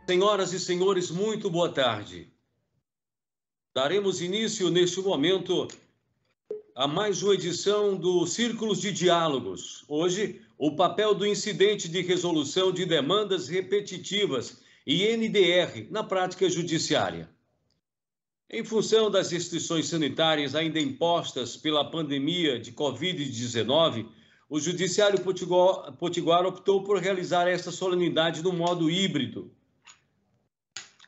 Senhoras e senhores, muito boa tarde. Daremos início, neste momento, a mais uma edição do Círculos de Diálogos. Hoje, o papel do incidente de resolução de demandas repetitivas, INDR, na prática judiciária. Em função das restrições sanitárias ainda impostas pela pandemia de Covid-19, o Judiciário Potiguar optou por realizar esta solenidade no modo híbrido.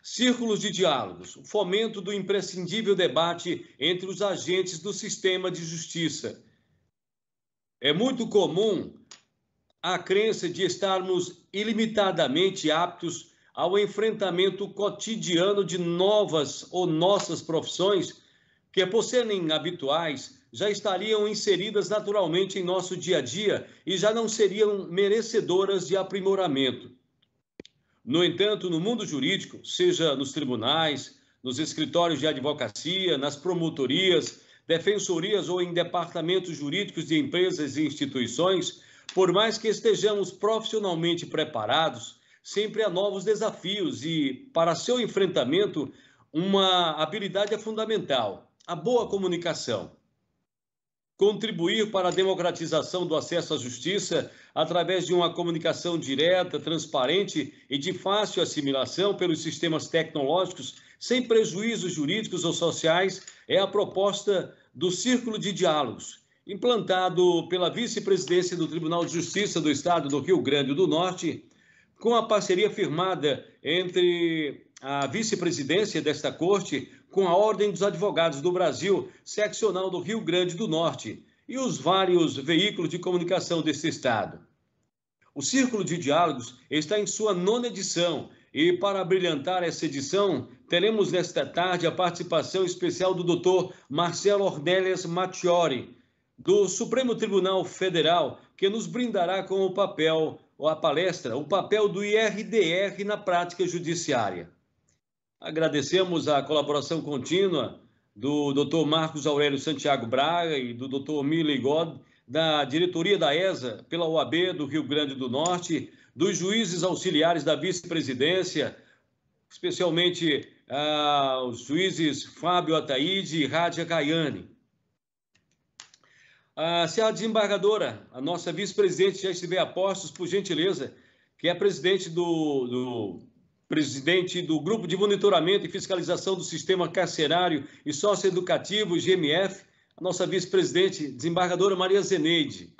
Círculos de diálogos, o fomento do imprescindível debate entre os agentes do sistema de justiça. É muito comum a crença de estarmos ilimitadamente aptos ao enfrentamento cotidiano de novas ou nossas profissões, que, por serem habituais, já estariam inseridas naturalmente em nosso dia a dia e já não seriam merecedoras de aprimoramento. No entanto, no mundo jurídico, seja nos tribunais, nos escritórios de advocacia, nas promotorias, defensorias ou em departamentos jurídicos de empresas e instituições, por mais que estejamos profissionalmente preparados, sempre há novos desafios e, para seu enfrentamento, uma habilidade é fundamental: a boa comunicação. Contribuir para a democratização do acesso à justiça através de uma comunicação direta, transparente e de fácil assimilação pelos sistemas tecnológicos, sem prejuízos jurídicos ou sociais, é a proposta do Círculo de Diálogos, implantado pela Vice-Presidência do Tribunal de Justiça do Estado do Rio Grande do Norte, com a parceria firmada entre a vice-presidência desta corte com a Ordem dos Advogados do Brasil, seccional do Rio Grande do Norte, e os vários veículos de comunicação deste estado. O Círculo de Diálogos está em sua 9ª edição e, para brilhantar essa edição, teremos nesta tarde a participação especial do Dr. Marcelo Ornelas Mattiori, do Supremo Tribunal Federal, que nos brindará com o papel, ou a palestra, o papel do IRDR na prática judiciária. Agradecemos a colaboração contínua do Dr. Marcos Aurélio Santiago Braga e do Dr. Miley God, da diretoria da ESA, pela OAB do Rio Grande do Norte, dos juízes auxiliares da vice-presidência, especialmente os juízes Fábio Ataíde e Rádia Caiane. Se a desembargadora, a nossa vice-presidente, já estiver a postos, por gentileza, que é presidente presidente do Grupo de Monitoramento e Fiscalização do Sistema Carcerário e Socioeducativo, GMF, a nossa vice-presidente, desembargadora Maria Zeneide.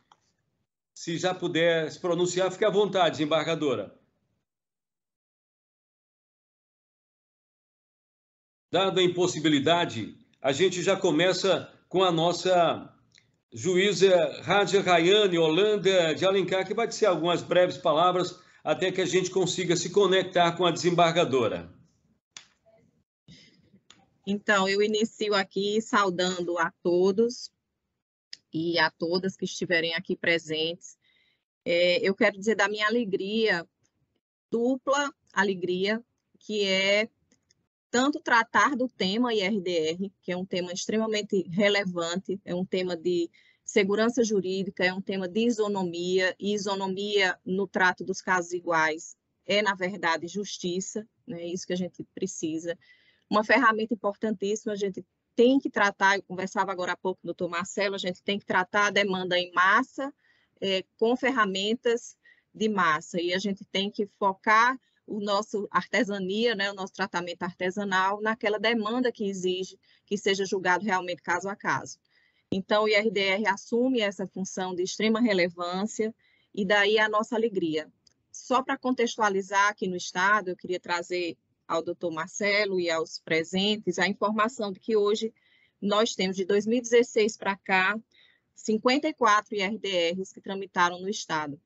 Se já puder se pronunciar, fique à vontade, desembargadora. Dada a impossibilidade, a gente já começa com a nossa juíza Rádia Caiane Holanda de Alencar, que vai dizer algumas breves palavras até que a gente consiga se conectar com a desembargadora. Então, eu inicio aqui saudando a todos e a todas que estiverem aqui presentes. Eu quero dizer da minha alegria, dupla alegria, que é tanto tratar do tema IRDR, que é um tema extremamente relevante, é um tema de segurança jurídica, é um tema de isonomia, e isonomia no trato dos casos iguais é, na verdade, justiça, né? É isso que a gente precisa. Uma ferramenta importantíssima, a gente tem que tratar, eu conversava agora há pouco com o doutor Marcelo, a gente tem que tratar a demanda em massa com ferramentas de massa, e a gente tem que focar o nosso artesania, né, o nosso tratamento artesanal naquela demanda que exige que seja julgado realmente caso a caso. Então, o IRDR assume essa função de extrema relevância e daí a nossa alegria. Só para contextualizar aqui no Estado, eu queria trazer ao doutor Marcelo e aos presentes a informação de que hoje nós temos, de 2016 para cá, 54 IRDRs que tramitaram no Estado.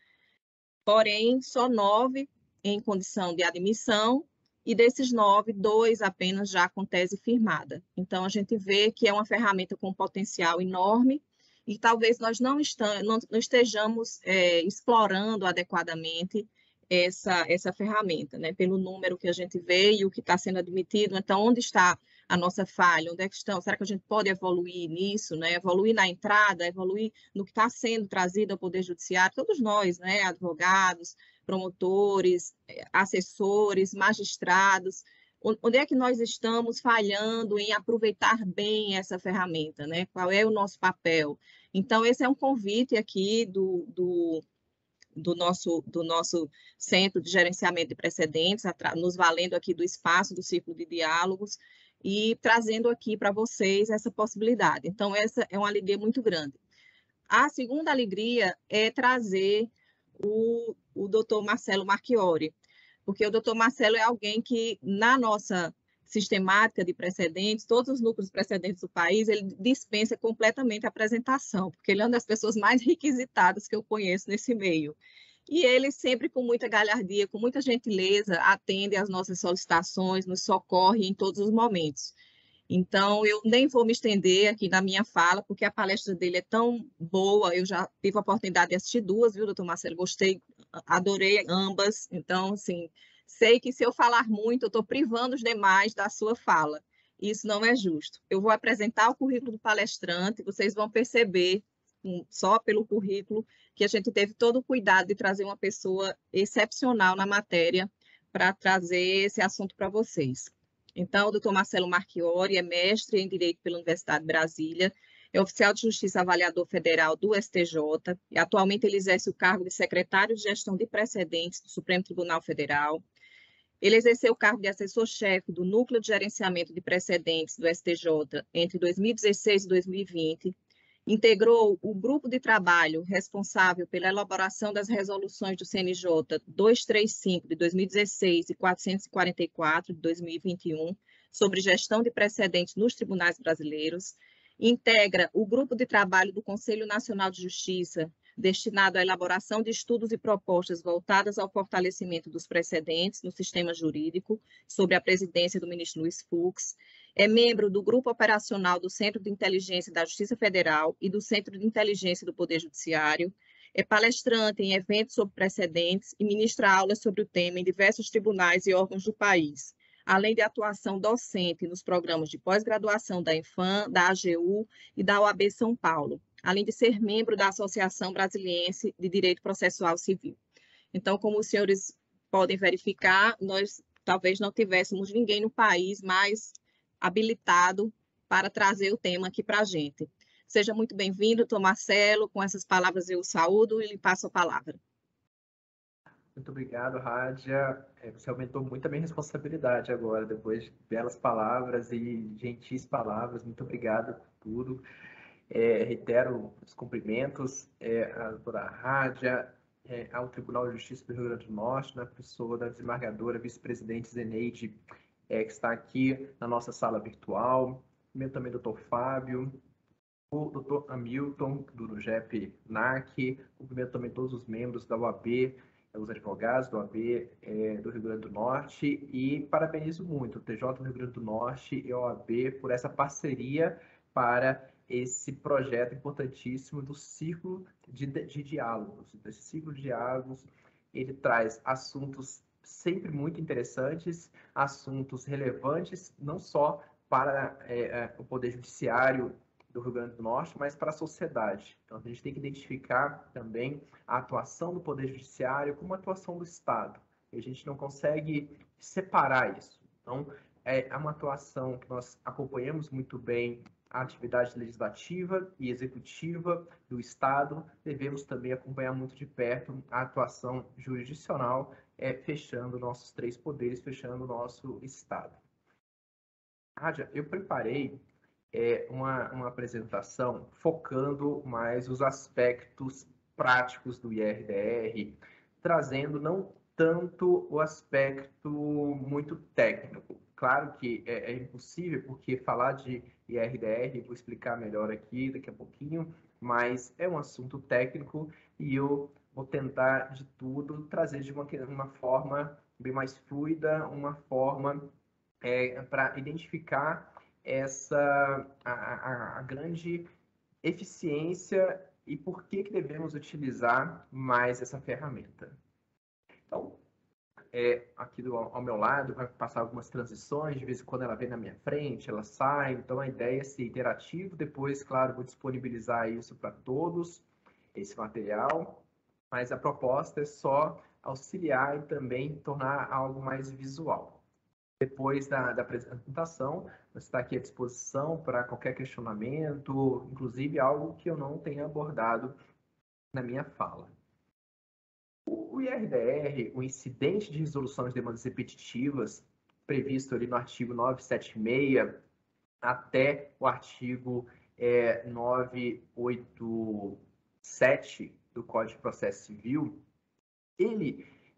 Porém, só 9 em condição de admissão, e desses 9, 2 apenas já com tese firmada. Então, a gente vê que é uma ferramenta com potencial enorme e talvez nós não estejamos explorando adequadamente essa ferramenta, né? Pelo número que a gente vê e o que está sendo admitido. Então, onde está a nossa falha? Onde é que estão? Será que a gente pode evoluir nisso, né? Evoluir na entrada, evoluir no que está sendo trazido ao Poder Judiciário, todos nós, né? Advogados, promotores, assessores, magistrados, onde é que nós estamos falhando em aproveitar bem essa ferramenta, né? Qual é o nosso papel? Então, esse é um convite aqui do nosso Centro de Gerenciamento de Precedentes, nos valendo aqui do espaço do Círculo de Diálogos e trazendo aqui para vocês essa possibilidade. Então, essa é uma alegria muito grande. A segunda alegria é trazer o doutor Marcelo Marchiori, porque o doutor Marcelo é alguém que, na nossa sistemática de precedentes, todos os núcleos precedentes do país, ele dispensa completamente a apresentação, porque ele é uma das pessoas mais requisitadas que eu conheço nesse meio. E ele sempre, com muita galhardia, com muita gentileza, atende às nossas solicitações, nos socorre em todos os momentos. Então, eu nem vou me estender aqui na minha fala, porque a palestra dele é tão boa, eu já tive a oportunidade de assistir duas, viu, doutor Marcelo? Gostei, adorei ambas. Então, assim, sei que se eu falar muito, eu estou privando os demais da sua fala. Isso não é justo. Eu vou apresentar o currículo do palestrante, vocês vão perceber, só pelo currículo, que a gente teve todo o cuidado de trazer uma pessoa excepcional na matéria para trazer esse assunto para vocês. Então, o doutor Marcelo Marchiori é mestre em Direito pela Universidade de Brasília, é oficial de Justiça Avaliador Federal do STJ, e atualmente ele exerce o cargo de secretário de Gestão de Precedentes do Supremo Tribunal Federal. Ele exerceu o cargo de assessor-chefe do Núcleo de Gerenciamento de Precedentes do STJ entre 2016 e 2020, integrou o grupo de trabalho responsável pela elaboração das resoluções do CNJ 235 de 2016 e 444 de 2021 sobre gestão de precedentes nos tribunais brasileiros, integra o grupo de trabalho do Conselho Nacional de Justiça destinado à elaboração de estudos e propostas voltadas ao fortalecimento dos precedentes no sistema jurídico, sob a presidência do ministro Luiz Fux, é membro do Grupo Operacional do Centro de Inteligência da Justiça Federal e do Centro de Inteligência do Poder Judiciário, é palestrante em eventos sobre precedentes e ministra aulas sobre o tema em diversos tribunais e órgãos do país, além de atuação docente nos programas de pós-graduação da Infam, da AGU e da OAB São Paulo, além de ser membro da Associação Brasiliense de Direito Processual Civil. Então, como os senhores podem verificar, nós talvez não tivéssemos ninguém no país mais habilitado para trazer o tema aqui para a gente. Seja muito bem-vindo, doutor Marcelo. Com essas palavras eu o saúdo e lhe passo a palavra. Muito obrigado, Rádia. Você aumentou muito a minha responsabilidade agora, depois de belas palavras e gentis palavras. Muito obrigado por tudo. Reitero os cumprimentos à doutora Rádia, ao Tribunal de Justiça do Rio Grande do Norte, na pessoa da desembargadora, vice-presidente Zeneide, que está aqui na nossa sala virtual. Cumprimento também o doutor Fábio, o doutor Hamilton, do NUGEP NAC. Cumprimento também todos os membros da OAB, os advogados da OAB do Rio Grande do Norte, e parabenizo muito o TJ do Rio Grande do Norte e a OAB por essa parceria para esse projeto importantíssimo do ciclo de diálogos. Esse ciclo de diálogos, ele traz assuntos sempre muito interessantes, assuntos relevantes, não só para o Poder Judiciário do Rio Grande do Norte, mas para a sociedade. Então, a gente tem que identificar também a atuação do Poder Judiciário como a atuação do Estado. E a gente não consegue separar isso. Então, é uma atuação que nós acompanhamos muito bem a atividade legislativa e executiva do Estado. Devemos também acompanhar muito de perto a atuação jurisdicional, fechando nossos três poderes, fechando o nosso Estado. Rádia, eu preparei uma apresentação focando mais os aspectos práticos do IRDR, trazendo não tanto o aspecto muito técnico. Claro que é impossível, porque falar de IRDR, vou explicar melhor aqui daqui a pouquinho, mas é um assunto técnico e eu vou tentar de tudo trazer de uma forma bem mais fluida, uma forma para identificar a grande eficiência e por que devemos utilizar mais essa ferramenta. Então, aqui ao meu lado vai passar algumas transições, de vez em quando ela vem na minha frente, ela sai, então a ideia é ser interativo. Depois, claro, vou disponibilizar isso para todos, esse material. mas a proposta é só auxiliar e também tornar algo mais visual. Depois da apresentação, você está aqui à disposição para qualquer questionamento, inclusive algo que eu não tenha abordado na minha fala. O IRDR, o incidente de resolução de demandas repetitivas, previsto ali no artigo 976 até o artigo 987 do Código de Processo Civil,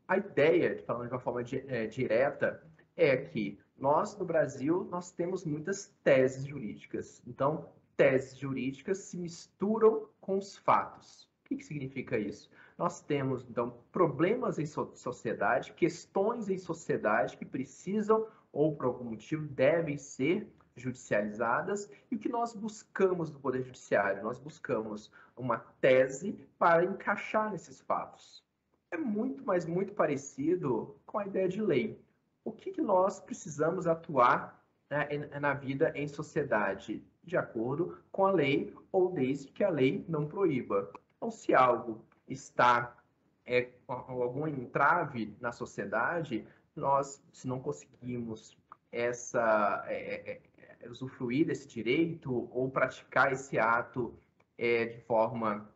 a ideia, falando de uma forma direta, é que nós, no Brasil, nós temos muitas teses jurídicas. Então, teses jurídicas se misturam com os fatos. O que significa isso? Nós temos, então, problemas em sociedade, questões em sociedade que precisam, ou por algum motivo, devem ser judicializadas, e o que nós buscamos no Poder Judiciário? Nós buscamos uma tese para encaixar nesses fatos. É muito, mas muito parecido com a ideia de lei. O que nós precisamos atuar, né, na vida em sociedade, de acordo com a lei, ou desde que a lei não proíba. Então, se algo está com algum entrave na sociedade, nós, se não conseguimos usufruir desse direito ou praticar esse ato de forma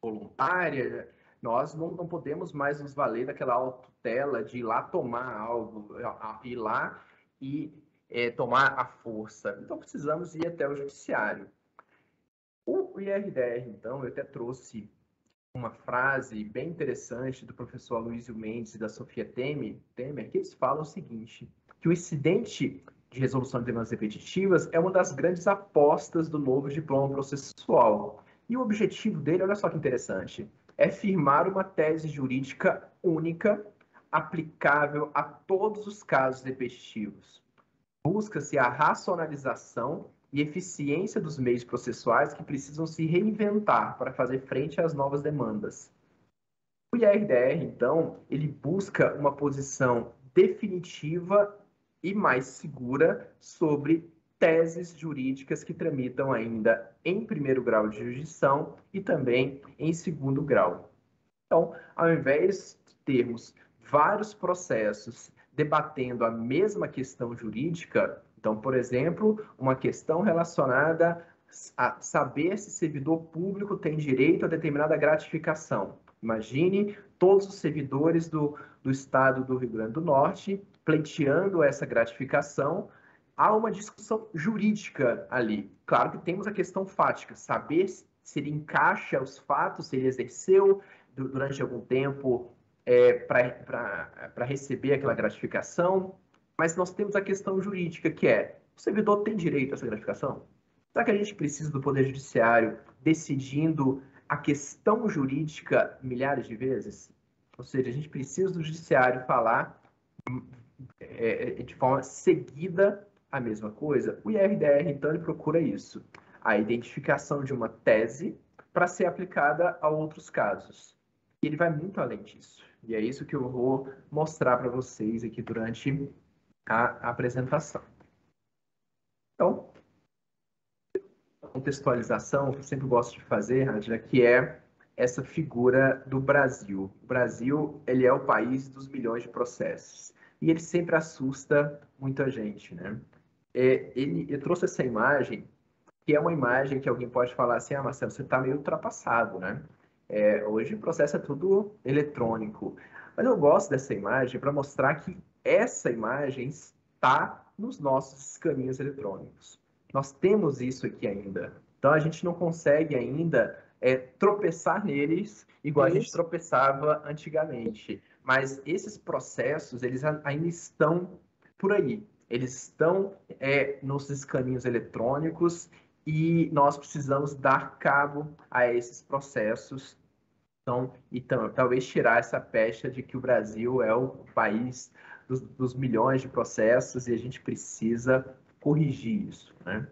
voluntária, nós não podemos mais nos valer daquela autotutela de ir lá tomar algo, ir lá e tomar a força. Então, precisamos ir até o judiciário. O IRDR, então, eu até trouxe uma frase bem interessante do professor Aloysio Mendes e da Sofia Temer, que eles falam o seguinte, que o incidente de resolução de demandas repetitivas é uma das grandes apostas do novo diploma processual. E o objetivo dele, olha só que interessante, é firmar uma tese jurídica única, aplicável a todos os casos repetitivos. Busca-se a racionalização e eficiência dos meios processuais que precisam se reinventar para fazer frente às novas demandas. O IRDR, então, ele busca uma posição definitiva e mais segura sobre teses jurídicas que tramitam ainda em primeiro grau de jurisdição e também em segundo grau. Então, ao invés de termos vários processos debatendo a mesma questão jurídica, então, por exemplo, uma questão relacionada a saber se servidor público tem direito a determinada gratificação. Imagine todos os servidores do estado do Rio Grande do Norte pleiteando essa gratificação. Há uma discussão jurídica ali. Claro que temos a questão fática, saber se ele encaixa os fatos, se ele exerceu durante algum tempo para receber aquela gratificação, mas nós temos a questão jurídica, que é, o servidor tem direito a essa gratificação? Será que a gente precisa do Poder Judiciário decidindo a questão jurídica milhares de vezes? Ou seja, a gente precisa do Judiciário falar de forma seguida a mesma coisa? O IRDR, então, ele procura isso, a identificação de uma tese para ser aplicada a outros casos. E ele vai muito além disso. E é isso que eu vou mostrar para vocês aqui durante a apresentação. Então, a contextualização que eu sempre gosto de fazer, Radja, que é essa figura do Brasil. O Brasil, ele é o país dos milhões de processos. E ele sempre assusta muita gente, né? Eu trouxe essa imagem, que é uma imagem que alguém pode falar assim, Marcelo, você está meio ultrapassado, né? Hoje o processo é tudo eletrônico. Mas eu gosto dessa imagem para mostrar que essa imagem está nos nossos caminhos eletrônicos. Nós temos isso aqui ainda. Então, a gente não consegue ainda tropeçar neles igual a gente tropeçava antigamente. Mas esses processos, eles ainda estão por aí. Eles estão nos caminhos eletrônicos e nós precisamos dar cabo a esses processos. Então, talvez tirar essa pecha de que o Brasil é o país dos milhões de processos e a gente precisa corrigir isso, né?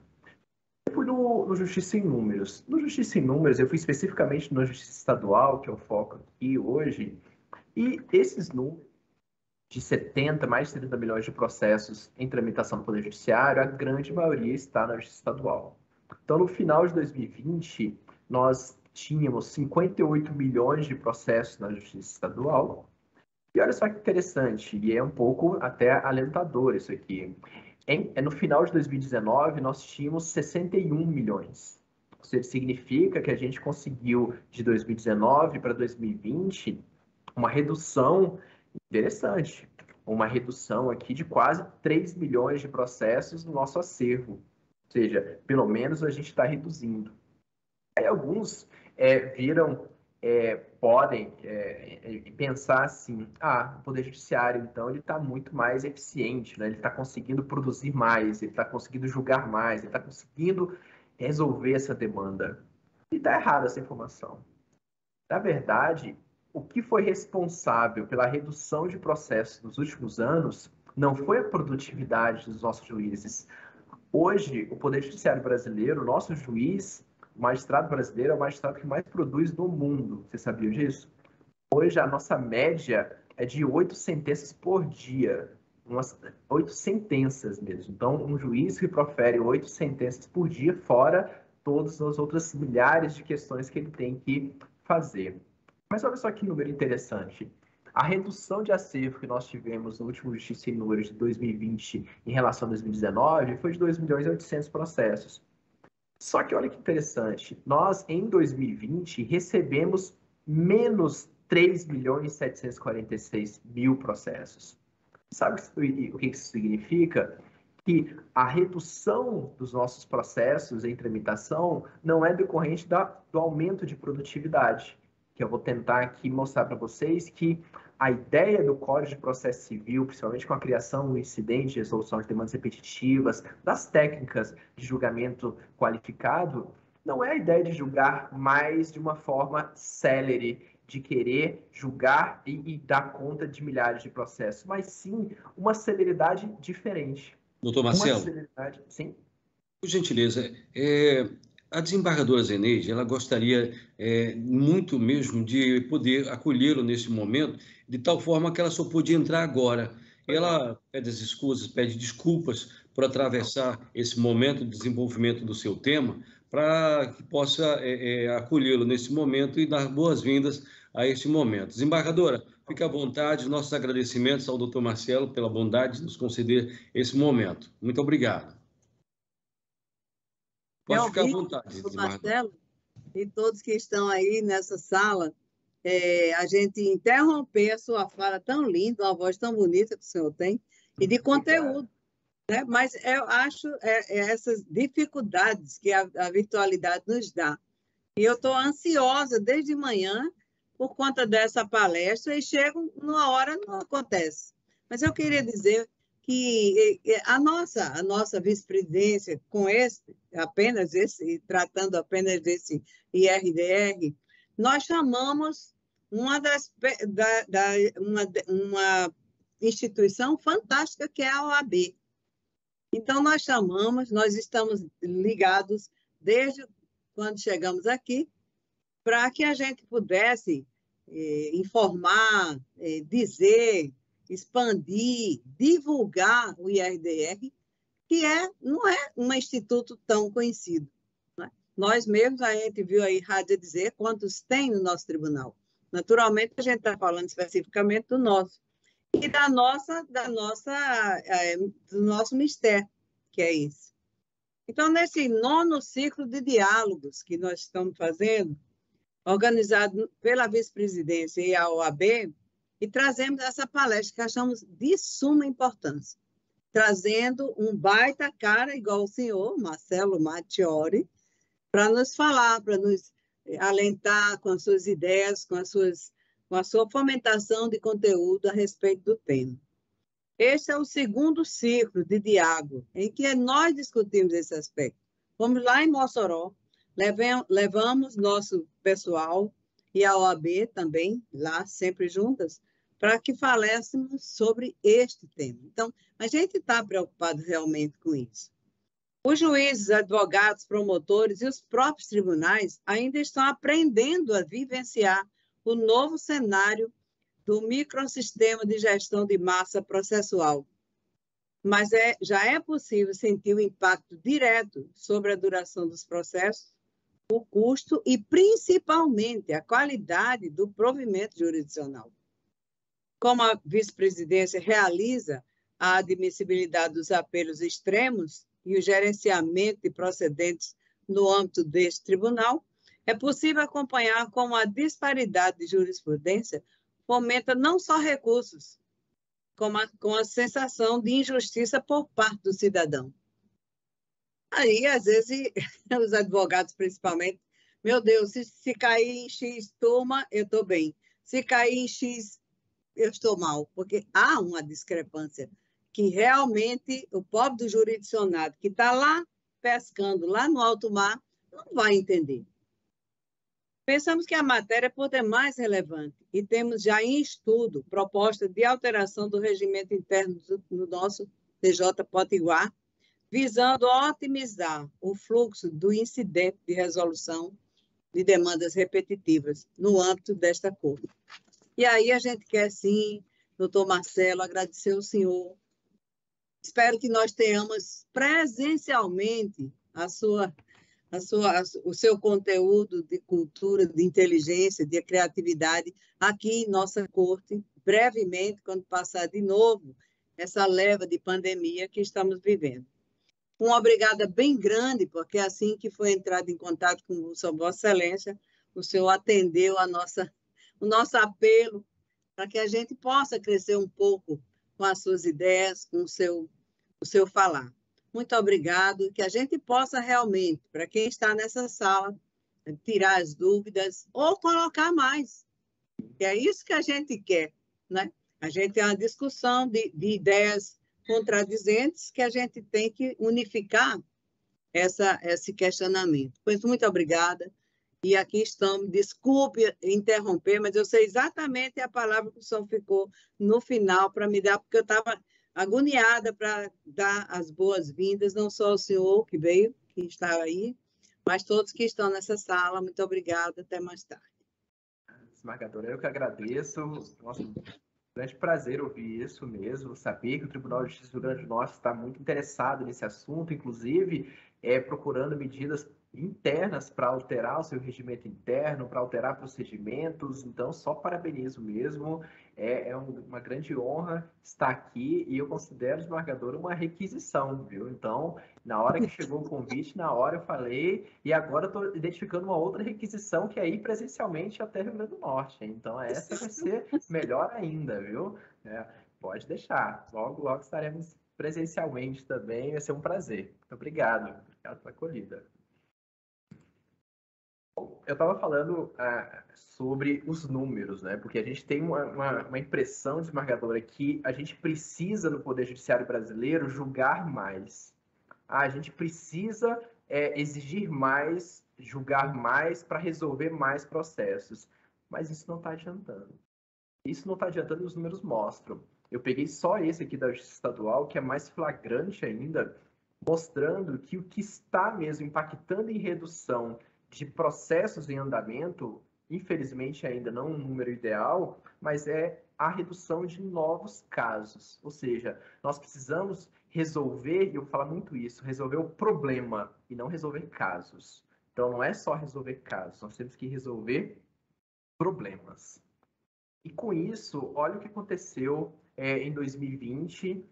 Eu fui no Justiça em Números. No Justiça em Números, eu fui especificamente na Justiça Estadual, que é o foco aqui hoje, e esses números de mais de 70 milhões de processos em tramitação do Poder Judiciário, a grande maioria está na Justiça Estadual. Então, no final de 2020, nós tínhamos 58 milhões de processos na Justiça Estadual. E olha só que interessante, e é um pouco até alentador isso aqui. No final de 2019, nós tínhamos 61 milhões. Ou seja, significa que a gente conseguiu, de 2019 para 2020, uma redução interessante. Uma redução aqui de quase 3 milhões de processos no nosso acervo. Ou seja, pelo menos a gente está reduzindo. Aí alguns podem pensar assim, o Poder Judiciário, então, ele está muito mais eficiente, né? Ele está conseguindo produzir mais, ele está conseguindo julgar mais, ele está conseguindo resolver essa demanda. E está errada essa informação. Na verdade, o que foi responsável pela redução de processos nos últimos anos não foi a produtividade dos nossos juízes. Hoje, o Poder Judiciário brasileiro, o nosso juiz, o magistrado brasileiro, é o magistrado que mais produz no mundo. Você sabia disso? Hoje, a nossa média é de 8 sentenças por dia. 8 sentenças mesmo. Então, um juiz que profere 8 sentenças por dia, fora todas as outras milhares de questões que ele tem que fazer. Mas olha só que número interessante. A redução de acervo que nós tivemos no último Justiça e Números de 2020 em relação a 2019 foi de 2.800.000 processos. Só que olha que interessante, nós em 2020 recebemos menos 3.746.000 processos. Sabe o que isso significa? Que a redução dos nossos processos em tramitação não é decorrente do aumento de produtividade, que eu vou tentar aqui mostrar para vocês que a ideia do Código de Processo Civil, principalmente com a criação do incidente de resolução de demandas repetitivas, das técnicas de julgamento qualificado, não é a ideia de julgar mais de uma forma célere, de querer julgar e dar conta de milhares de processos, mas sim uma celeridade diferente. Doutor Marcelo, sim? por gentileza, a desembargadora Zeneide, ela gostaria muito mesmo de poder acolhê-lo nesse momento, de tal forma que ela só podia entrar agora. Ela pede as escusas, pede desculpas por atravessar esse momento de desenvolvimento do seu tema, para que possa acolhê-lo nesse momento e dar boas-vindas a este momento. Desembargadora, fique à vontade, nossos agradecimentos ao doutor Marcelo pela bondade de nos conceder esse momento. Muito obrigado. Pode ficar à vontade, Marcelo, e todos que estão aí nessa sala, a gente interromper a sua fala tão linda, uma voz tão bonita que o senhor tem, e de conteúdo. Né? Mas eu acho essas dificuldades que a virtualidade nos dá. E eu estou ansiosa desde manhã por conta dessa palestra e chego numa hora, não acontece. Mas eu queria dizer que a nossa vice-presidência, com tratando apenas desse IRDR, nós chamamos uma instituição fantástica que é a OAB. Então, nós estamos ligados desde quando chegamos aqui, para que a gente pudesse informar, dizer, expandir, divulgar o IRDR, que não é um instituto tão conhecido. Né? Nós mesmos, a gente viu aí Rádia dizer quantos tem no nosso tribunal. Naturalmente, a gente está falando especificamente do nosso. E do nosso mistério, que é isso. Então, nesse 9º ciclo de diálogos que nós estamos fazendo, organizado pela vice-presidência e a OAB, e trazemos essa palestra que achamos de suma importância, trazendo um baita cara igual o senhor, Marcelo Mattioli, para nos falar, para nos alentar com as suas ideias, com a sua fomentação de conteúdo a respeito do tema. Este é o 2º ciclo de diálogo, em que nós discutimos esse aspecto. Fomos lá em Mossoró, levamos nosso pessoal e a OAB também, lá sempre juntas, para que faléssemos sobre este tema. Então, a gente está preocupado realmente com isso. Os juízes, advogados, promotores e os próprios tribunais ainda estão aprendendo a vivenciar o novo cenário do microsistema de gestão de massa processual. Mas já é possível sentir o impacto direto sobre a duração dos processos, o custo e, principalmente, a qualidade do provimento jurisdicional. Como a vice-presidência realiza a admissibilidade dos apelos extremos e o gerenciamento de procedentes no âmbito deste tribunal, é possível acompanhar como a disparidade de jurisprudência fomenta não só recursos, como com a sensação de injustiça por parte do cidadão. Aí, às vezes, os advogados, principalmente, meu Deus, se cair em X turma, eu estou bem. Se cair em X, eu estou mal. Porque há uma discrepância que realmente o pobre do jurisdicionado, que está lá pescando, lá no alto mar, não vai entender. Pensamos que a matéria é por demais relevante e temos já em estudo proposta de alteração do regimento interno do nosso TJ Potiguar, visando otimizar o fluxo do incidente de resolução de demandas repetitivas no âmbito desta Corte. E aí a gente quer, sim, doutor Marcelo, agradecer ao senhor. Espero que nós tenhamos presencialmente o seu conteúdo de cultura, de inteligência, de criatividade aqui em nossa Corte, brevemente, quando passar de novo essa leva de pandemia que estamos vivendo. Uma obrigada bem grande, porque assim que foi entrado em contato com Sua Vossa Excelência, o senhor atendeu o nosso apelo para que a gente possa crescer um pouco com as suas ideias, com o seu falar. Muito obrigado, que a gente possa realmente, para quem está nessa sala, tirar as dúvidas ou colocar mais. E é isso que a gente quer, né? A gente tem uma discussão de ideias contradizentes que a gente tem que unificar esse questionamento. Pois muito obrigada. E aqui estamos, desculpe interromper, mas eu sei exatamente a palavra que o senhor ficou no final para me dar, porque eu estava agoniada para dar as boas-vindas, não só ao senhor que veio, que está aí, mas todos que estão nessa sala. Muito obrigada, até mais tarde. Desembargadora, eu que agradeço. Nossa, grande prazer ouvir isso mesmo, saber que o Tribunal de Justiça do Rio Grande do Norte está muito interessado nesse assunto, inclusive procurando medidas internas para alterar o seu regimento interno, para alterar procedimentos. Então, só parabenizo mesmo. É uma grande honra estar aqui e eu considero, desembargador, uma requisição, viu? Então, na hora que chegou o convite, na hora eu falei, e agora estou identificando uma outra requisição, que é ir presencialmente até Rio Grande do Norte. Então, essa vai ser melhor ainda, viu? Pode deixar. Logo, logo estaremos presencialmente também. Vai ser um prazer. Muito obrigado. Obrigado pela acolhida. Eu estava falando sobre os números, né? Porque a gente tem uma impressão, desembargadora, que a gente precisa, no Poder Judiciário brasileiro, julgar mais. A gente precisa exigir mais, julgar mais para resolver mais processos. Mas isso não está adiantando. Isso não está adiantando e os números mostram. Eu peguei só esse aqui da Justiça Estadual, que é mais flagrante ainda, mostrando que o que está mesmo impactando em redução de processos em andamento, infelizmente ainda não um número ideal, mas é a redução de novos casos. Ou seja, nós precisamos resolver, e eu vou falar muito isso, resolver o problema e não resolver casos. Então, não é só resolver casos, nós temos que resolver problemas. E com isso, olha o que aconteceu em 2020,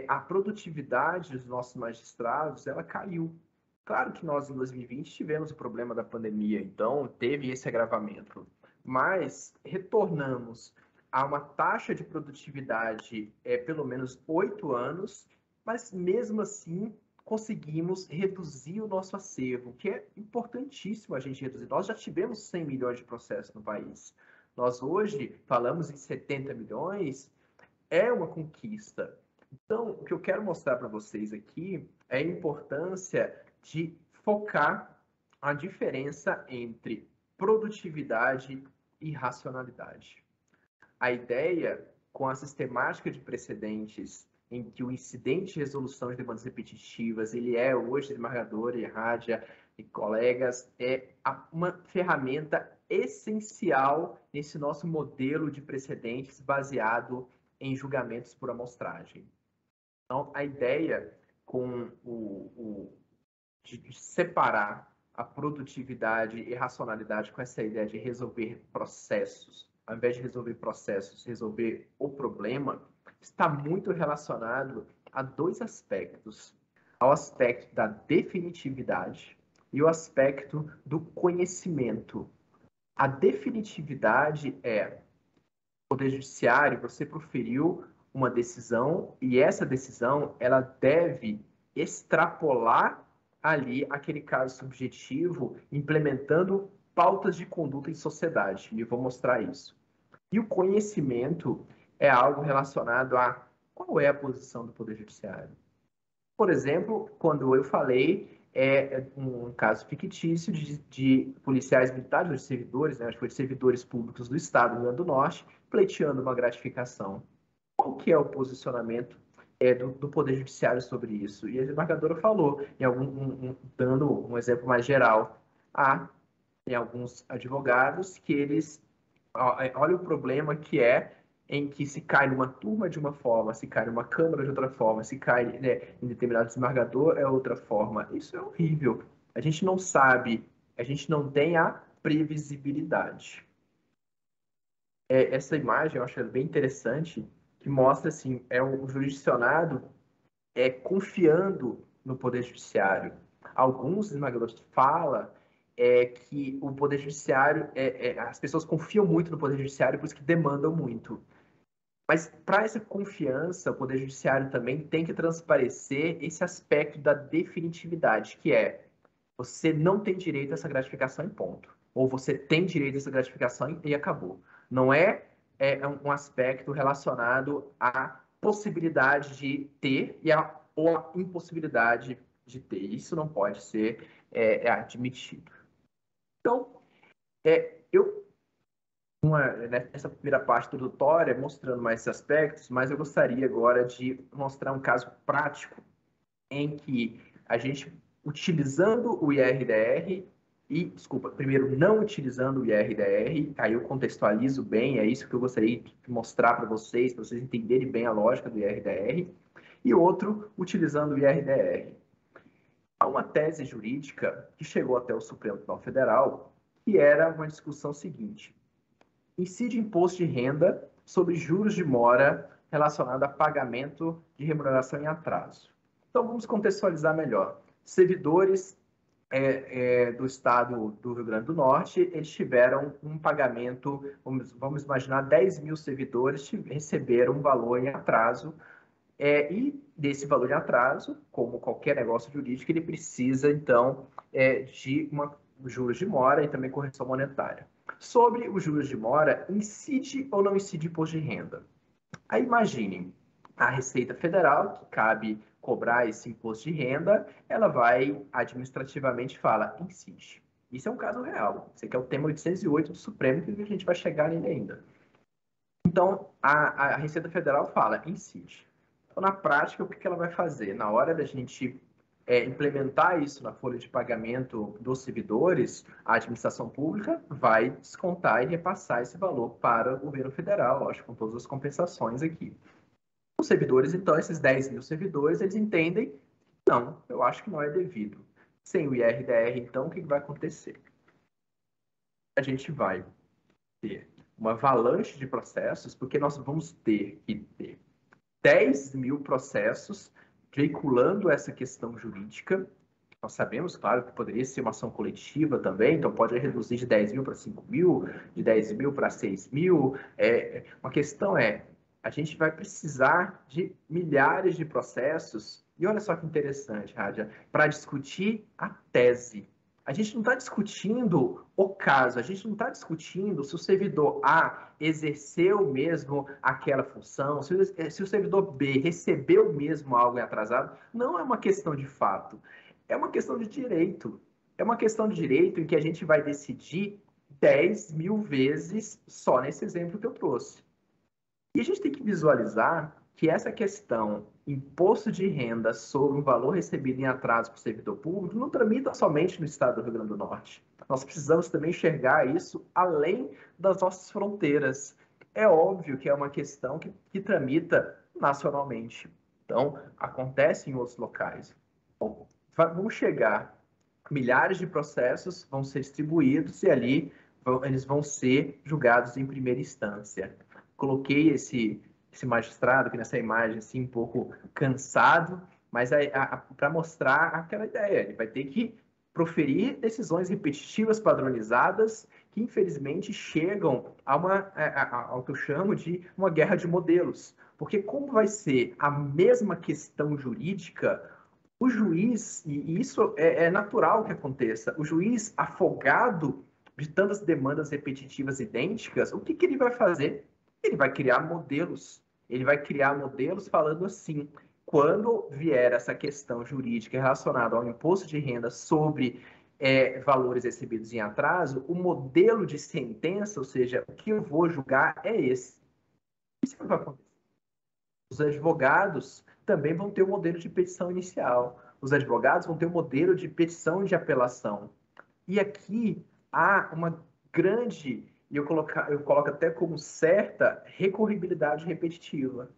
a produtividade dos nossos magistrados, ela caiu. Claro que nós, em 2020, tivemos o problema da pandemia, então teve esse agravamento. Mas retornamos a uma taxa de produtividade pelo menos 8 anos, mas mesmo assim conseguimos reduzir o nosso acervo, que é importantíssimo a gente reduzir. Nós já tivemos 100 milhões de processos no país. Nós hoje falamos em 70 milhões, é uma conquista. Então, o que eu quero mostrar para vocês aqui é a importância de focar a diferença entre produtividade e racionalidade. A ideia, com a sistemática de precedentes, em que o incidente de resolução de demandas repetitivas, ele é hoje, desembargadora e Rádia e colegas, uma ferramenta essencial nesse nosso modelo de precedentes baseado em julgamentos por amostragem. Então, a ideia de separar a produtividade e racionalidade com essa ideia de resolver processos, ao invés de resolver processos, resolver o problema, está muito relacionado a dois aspectos. Ao aspecto da definitividade e o aspecto do conhecimento. A definitividade é o Poder Judiciário, você proferiu uma decisão e essa decisão ela deve extrapolar ali aquele caso subjetivo, implementando pautas de conduta em sociedade. E eu vou mostrar isso. E o conhecimento é algo relacionado a qual é a posição do Poder Judiciário. Por exemplo, quando eu falei um caso fictício de policiais militares, de servidores, né, acho que foi de servidores públicos do Estado do Rio Grande do Norte, pleiteando uma gratificação. Qual que é o posicionamento do Poder Judiciário sobre isso? E a desembargadora falou, dando um exemplo mais geral, tem alguns advogados que eles olham o problema que é em que se cai numa turma de uma forma, se cai numa câmara de outra forma, se cai, né, em determinado desembargador é outra forma. Isso é horrível. A gente não sabe, a gente não tem a previsibilidade. Essa imagem eu acho bem interessante, que mostra assim, o jurisdicionado confiando no Poder Judiciário. Alguns desembargadores falam que o Poder Judiciário, as pessoas confiam muito no Poder Judiciário, por isso que demandam muito. Mas para essa confiança, o Poder Judiciário também tem que transparecer esse aspecto da definitividade, que é você não tem direito a essa gratificação em ponto. Ou você tem direito a essa gratificação e acabou. Não um aspecto relacionado à possibilidade de ter ou a impossibilidade de ter. Isso não pode ser admitido. Então, nessa primeira parte introdutória, mostrando mais esses aspectos, mas eu gostaria agora de mostrar um caso prático em que a gente, utilizando o IRDR, primeiro não utilizando o IRDR, aí eu contextualizo bem, é isso que eu gostaria de mostrar para vocês entenderem bem a lógica do IRDR, e outro, utilizando o IRDR. Há uma tese jurídica que chegou até o Supremo Tribunal Federal, que era uma discussão seguinte: incide imposto de renda sobre juros de mora relacionado a pagamento de remuneração em atraso. Então, vamos contextualizar melhor. Servidores do Estado do Rio Grande do Norte, eles tiveram um pagamento, vamos imaginar, 10 mil servidores receberam um valor em atraso, e desse valor em atraso, como qualquer negócio jurídico, ele precisa, então, de juros de mora e também correção monetária. Sobre os juros de mora, incide ou não incide imposto de renda? Aí imaginem, a Receita Federal, que cabe cobrar esse imposto de renda, ela vai administrativamente fala, incide. Isso é um caso real. Esse aqui é o tema 808 do Supremo, que a gente vai chegar nele ainda. Então, a Receita Federal fala, incide. Então, na prática, o que ela vai fazer? Na hora da gente implementar isso na folha de pagamento dos servidores, a administração pública vai descontar e repassar esse valor para o governo federal, lógico, com todas as compensações aqui. Os servidores, então, esses 10 mil servidores, eles entendem, não, eu acho que não é devido. Sem o IRDR, então, o que vai acontecer? A gente vai ter uma avalanche de processos, porque nós vamos ter que ter 10 mil processos veiculando essa questão jurídica. Nós sabemos, claro, que poderia ser uma ação coletiva também, então pode reduzir de 10 mil para 5 mil, de 10 mil para 6 mil. Uma questão a gente vai precisar de milhares de processos, e olha só que interessante, Rádia, para discutir a tese. A gente não está discutindo o caso, a gente não está discutindo se o servidor A exerceu mesmo aquela função, se o servidor B recebeu mesmo algo atrasado. Não é uma questão de fato, é uma questão de direito. É uma questão de direito em que a gente vai decidir 10 mil vezes só nesse exemplo que eu trouxe. E a gente tem que visualizar que essa questão, imposto de renda sobre o valor recebido em atraso para o servidor público, não tramita somente no estado do Rio Grande do Norte. Nós precisamos também enxergar isso além das nossas fronteiras. É óbvio que é uma questão que tramita nacionalmente. Então, acontece em outros locais. Bom, vamos chegar milhares de processos vão ser distribuídos e ali eles vão ser julgados em primeira instância. Coloquei esse magistrado aqui nessa imagem assim, um pouco cansado, mas para mostrar aquela ideia, ele vai ter que proferir decisões repetitivas padronizadas que, infelizmente, chegam ao que eu chamo de uma guerra de modelos. Porque como vai ser a mesma questão jurídica, o juiz, e isso é natural que aconteça, o juiz afogado de tantas demandas repetitivas idênticas, o que ele vai fazer? Ele vai criar modelos. Ele vai criar modelos falando assim, quando vier essa questão jurídica relacionada ao imposto de renda sobre valores recebidos em atraso, o modelo de sentença, ou seja, o que eu vou julgar é esse. Isso não vai acontecer. Os advogados também vão ter o modelo de petição inicial. Os advogados vão ter o modelo de petição de apelação. E aqui há uma grande, e eu coloco até como certa, recorribilidade repetitiva.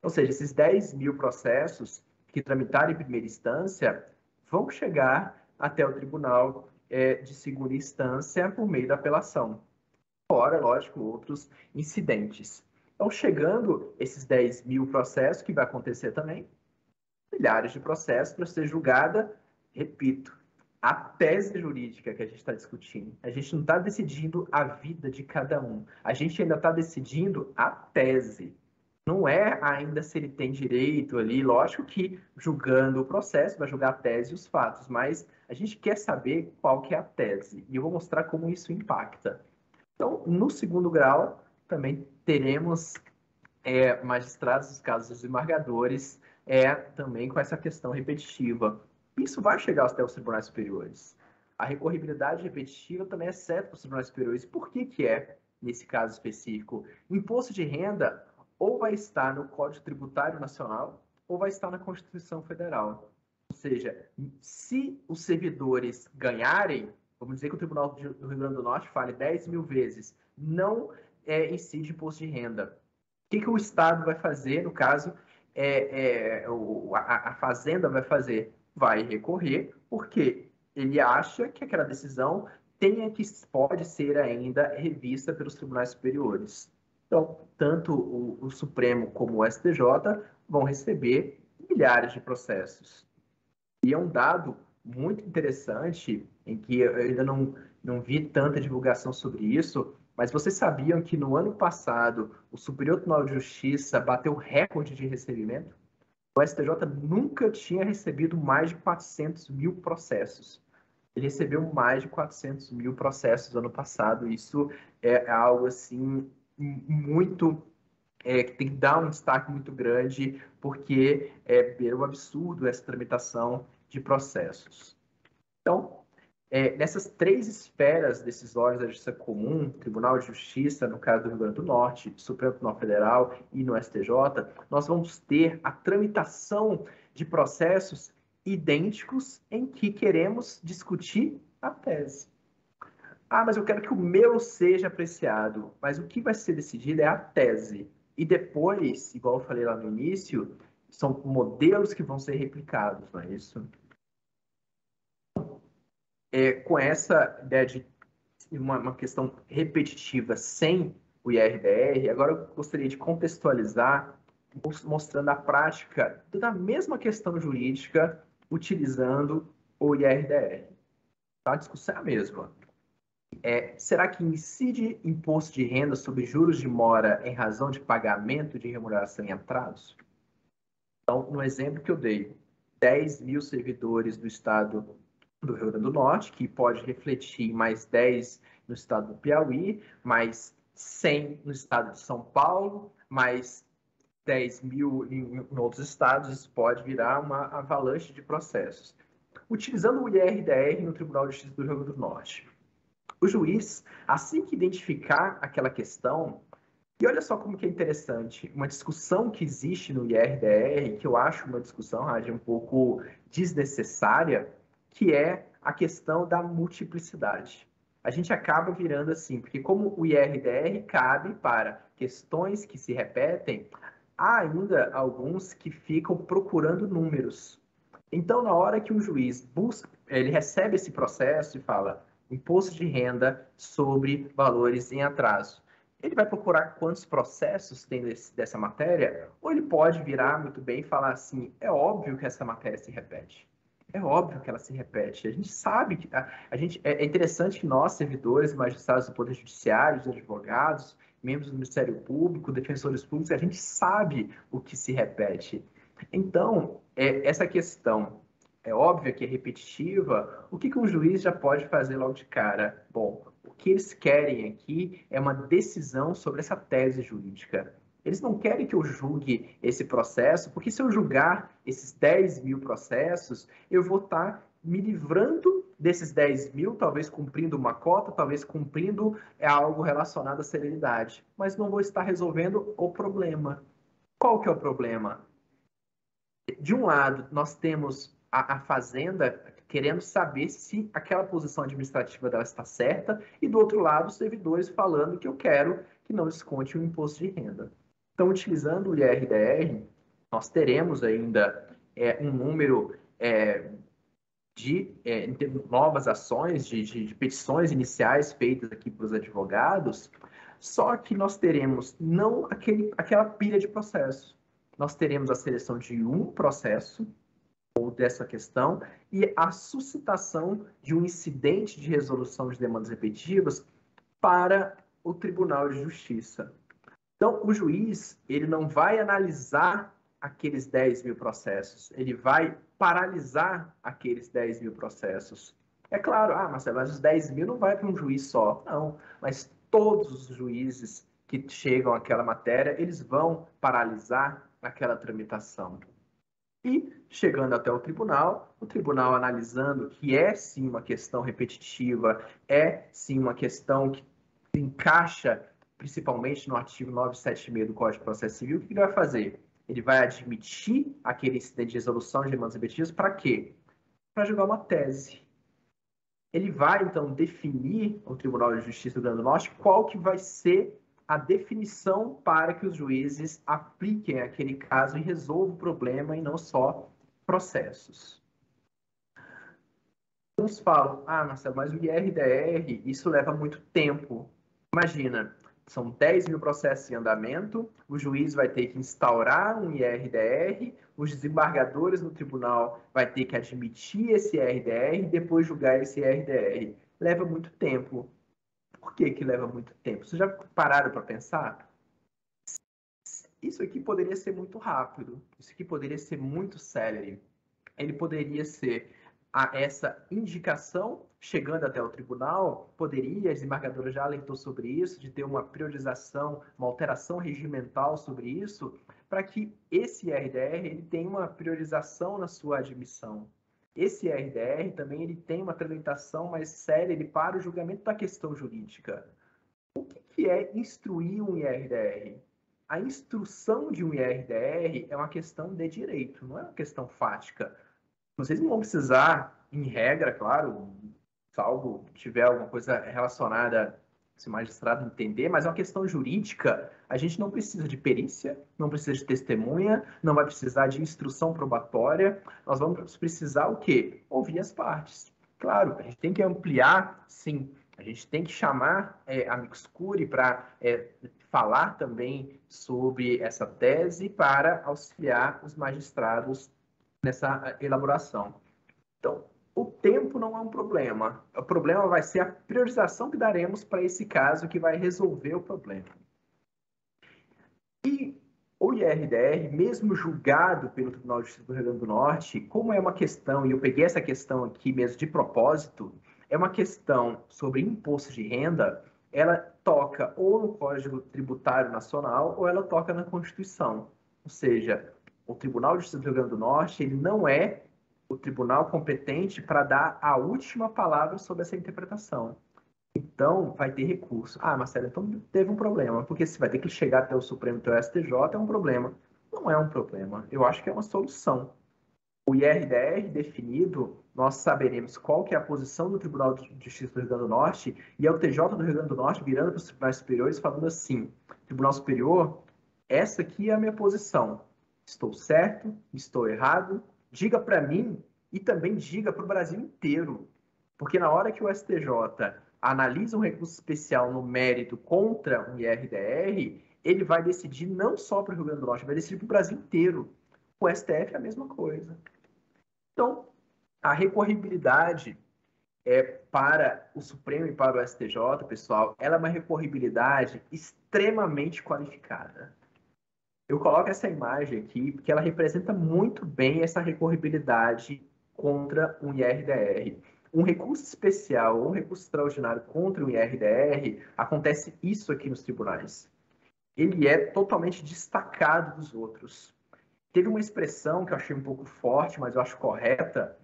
Ou seja, esses 10 mil processos que tramitaram em primeira instância vão chegar até o tribunal de segunda instância por meio da apelação. Fora, lógico, outros incidentes. Então, chegando esses 10 mil processos, que vai acontecer também, milhares de processos para ser julgada, repito, a tese jurídica que a gente está discutindo. A gente não está decidindo a vida de cada um. A gente ainda está decidindo a tese. Não é ainda se ele tem direito ali, lógico que julgando o processo, vai julgar a tese e os fatos, mas a gente quer saber qual que é a tese. E eu vou mostrar como isso impacta. Então, no segundo grau, também teremos magistrados dos casos desembargadores, também com essa questão repetitiva. Isso vai chegar até os tribunais superiores. A recorribilidade repetitiva também é certa para os tribunais superiores. Por que é, nesse caso específico? O imposto de renda ou vai estar no Código Tributário Nacional ou vai estar na Constituição Federal. Ou seja, se os servidores ganharem, vamos dizer que o Tribunal do Rio Grande do Norte fale 10 mil vezes, não incide imposto de renda. O que o Estado vai fazer, no caso, a Fazenda vai fazer? Vai recorrer, porque ele acha que aquela decisão pode ser ainda revista pelos tribunais superiores. Então, tanto o Supremo como o STJ vão receber milhares de processos. E é um dado muito interessante, em que eu ainda não vi tanta divulgação sobre isso, mas vocês sabiam que no ano passado o Superior Tribunal de Justiça bateu recorde de recebimento? O STJ nunca tinha recebido mais de 400 mil processos. Ele recebeu mais de 400 mil processos no ano passado. Isso é algo assim muito que tem que dar um destaque muito grande, porque é um absurdo essa tramitação de processos. Então, nessas três esferas decisórias da Justiça Comum, Tribunal de Justiça, no caso do Rio Grande do Norte, Supremo Tribunal Federal e no STJ, nós vamos ter a tramitação de processos idênticos em que queremos discutir a tese. Ah, mas eu quero que o meu seja apreciado. Mas o que vai ser decidido é a tese. E depois, igual eu falei lá no início, são modelos que vão ser replicados, não é isso? Com essa ideia de uma questão repetitiva sem o IRDR, agora eu gostaria de contextualizar, mostrando a prática da mesma questão jurídica utilizando o IRDR. A discussão é a mesma. Será que incide imposto de renda sobre juros de mora em razão de pagamento de remuneração em atraso? Então, no exemplo que eu dei, 10 mil servidores do estado do Rio Grande do Norte, que pode refletir mais 10 no estado do Piauí, mais 100 no estado de São Paulo, mais 10 mil em outros estados, isso pode virar uma avalanche de processos. Utilizando o IRDR no Tribunal de Justiça do Rio Grande do Norte, o juiz, assim que identificar aquela questão, e olha só como que é interessante, uma discussão que existe no IRDR, que eu acho uma discussão, Rádio, um pouco desnecessária, que é a questão da multiplicidade. A gente acaba virando assim, porque como o IRDR cabe para questões que se repetem, há ainda alguns que ficam procurando números. Então, na hora que o juiz ele recebe esse processo e fala imposto de renda sobre valores em atraso, ele vai procurar quantos processos tem dessa matéria, ou ele pode virar muito bem e falar assim, é óbvio que essa matéria se repete. É óbvio que ela se repete. A gente sabe que é interessante que nós, servidores, magistrados do Poder Judiciário, os advogados, membros do Ministério Público, defensores públicos, a gente sabe o que se repete. Então, essa questão é óbvia que é repetitiva, o que um juiz já pode fazer logo de cara? Bom, o que eles querem aqui é uma decisão sobre essa tese jurídica. Eles não querem que eu julgue esse processo, porque se eu julgar esses 10 mil processos, eu vou estar me livrando desses 10 mil, talvez cumprindo uma cota, talvez cumprindo algo relacionado à celeridade, mas não vou estar resolvendo o problema. Qual que é o problema? De um lado, nós temos a Fazenda querendo saber se aquela posição administrativa dela está certa, e do outro lado, os servidores falando que eu quero que não desconte o imposto de renda. Então, utilizando o IRDR, nós teremos ainda um número de novas ações, de petições iniciais feitas aqui para os advogados, só que nós teremos não aquela pilha de processos. Nós teremos a seleção de um processo, ou dessa questão, e a suscitação de um incidente de resolução de demandas repetitivas para o Tribunal de Justiça. Então, o juiz, ele não vai analisar aqueles 10 mil processos, ele vai paralisar aqueles 10 mil processos. É claro, Marcelo, mas os 10 mil não vai para um juiz só. Não, mas todos os juízes que chegam àquela matéria, eles vão paralisar aquela tramitação. E, chegando até o tribunal analisando que é sim uma questão repetitiva, é sim uma questão que encaixa principalmente no artigo 976 do Código de Processo Civil, o que ele vai fazer? Ele vai admitir aquele incidente de resolução de demandas repetitivas para quê? Para julgar uma tese. Ele vai, então, definir, o Tribunal de Justiça do Rio Grande do Norte, qual que vai ser a definição para que os juízes apliquem aquele caso e resolvam o problema e não só processos. Uns falam, Marcelo, mas o IRDR, isso leva muito tempo. Imagina, são 10 mil processos em andamento, o juiz vai ter que instaurar um IRDR, os desembargadores no tribunal vai ter que admitir esse IRDR e depois julgar esse IRDR. Leva muito tempo. Por que leva muito tempo? Vocês já pararam para pensar? Isso aqui poderia ser muito rápido, isso aqui poderia ser muito célere. Ele poderia ser essa indicação chegando até o tribunal, poderia, a desembargadora já alertou sobre isso, de ter uma priorização, uma alteração regimental sobre isso, para que esse IRDR ele tenha uma priorização na sua admissão. Esse IRDR também ele tem uma tramitação mais séria para o julgamento da questão jurídica. O que é instruir um IRDR? A instrução de um IRDR é uma questão de direito, não é uma questão fática. Vocês não vão precisar, em regra, claro, salvo tiver alguma coisa relacionada se o magistrado entender, mas é uma questão jurídica. A gente não precisa de perícia, não precisa de testemunha, não vai precisar de instrução probatória. Nós vamos precisar o quê? Ouvir as partes. Claro, a gente tem que ampliar, sim. A gente tem que chamar amicus curiae para falar também sobre essa tese para auxiliar os magistrados nessa elaboração. Então, o tempo não é um problema. O problema vai ser a priorização que daremos para esse caso que vai resolver o problema. E o IRDR, mesmo julgado pelo Tribunal de Justiça do Rio Grande do Norte, como é uma questão, e eu peguei essa questão aqui mesmo de propósito, é uma questão sobre imposto de renda, ela toca ou no Código Tributário Nacional ou ela toca na Constituição. Ou seja, o Tribunal de Justiça do Rio Grande do Norte ele não é o tribunal competente para dar a última palavra sobre essa interpretação. Então, vai ter recurso. Marcelo, então teve um problema, porque se vai ter que chegar até o Supremo, até o STJ, é um problema. Não é um problema, eu acho que é uma solução. O IRDR definido, nós saberemos qual que é a posição do Tribunal de Justiça do Rio Grande do Norte, e é o TJ do Rio Grande do Norte virando para os tribunais superiores falando assim, Tribunal Superior, essa aqui é a minha posição. Estou certo? Estou errado? diga para mim e também diga para o Brasil inteiro. Porque na hora que o STJ analisa um recurso especial no mérito contra um IRDR, ele vai decidir não só para o Rio Grande do Norte, vai decidir para o Brasil inteiro. O STF é a mesma coisa. Então, a recorribilidade para o Supremo e para o STJ, pessoal, ela é uma recorribilidade extremamente qualificada. Eu coloco essa imagem aqui porque ela representa muito bem essa recorribilidade contra um IRDR. Um recurso especial ou um recurso extraordinário contra um IRDR, acontece isso aqui nos tribunais. Ele é totalmente destacado dos outros. Teve uma expressão que eu achei um pouco forte, mas eu acho correta,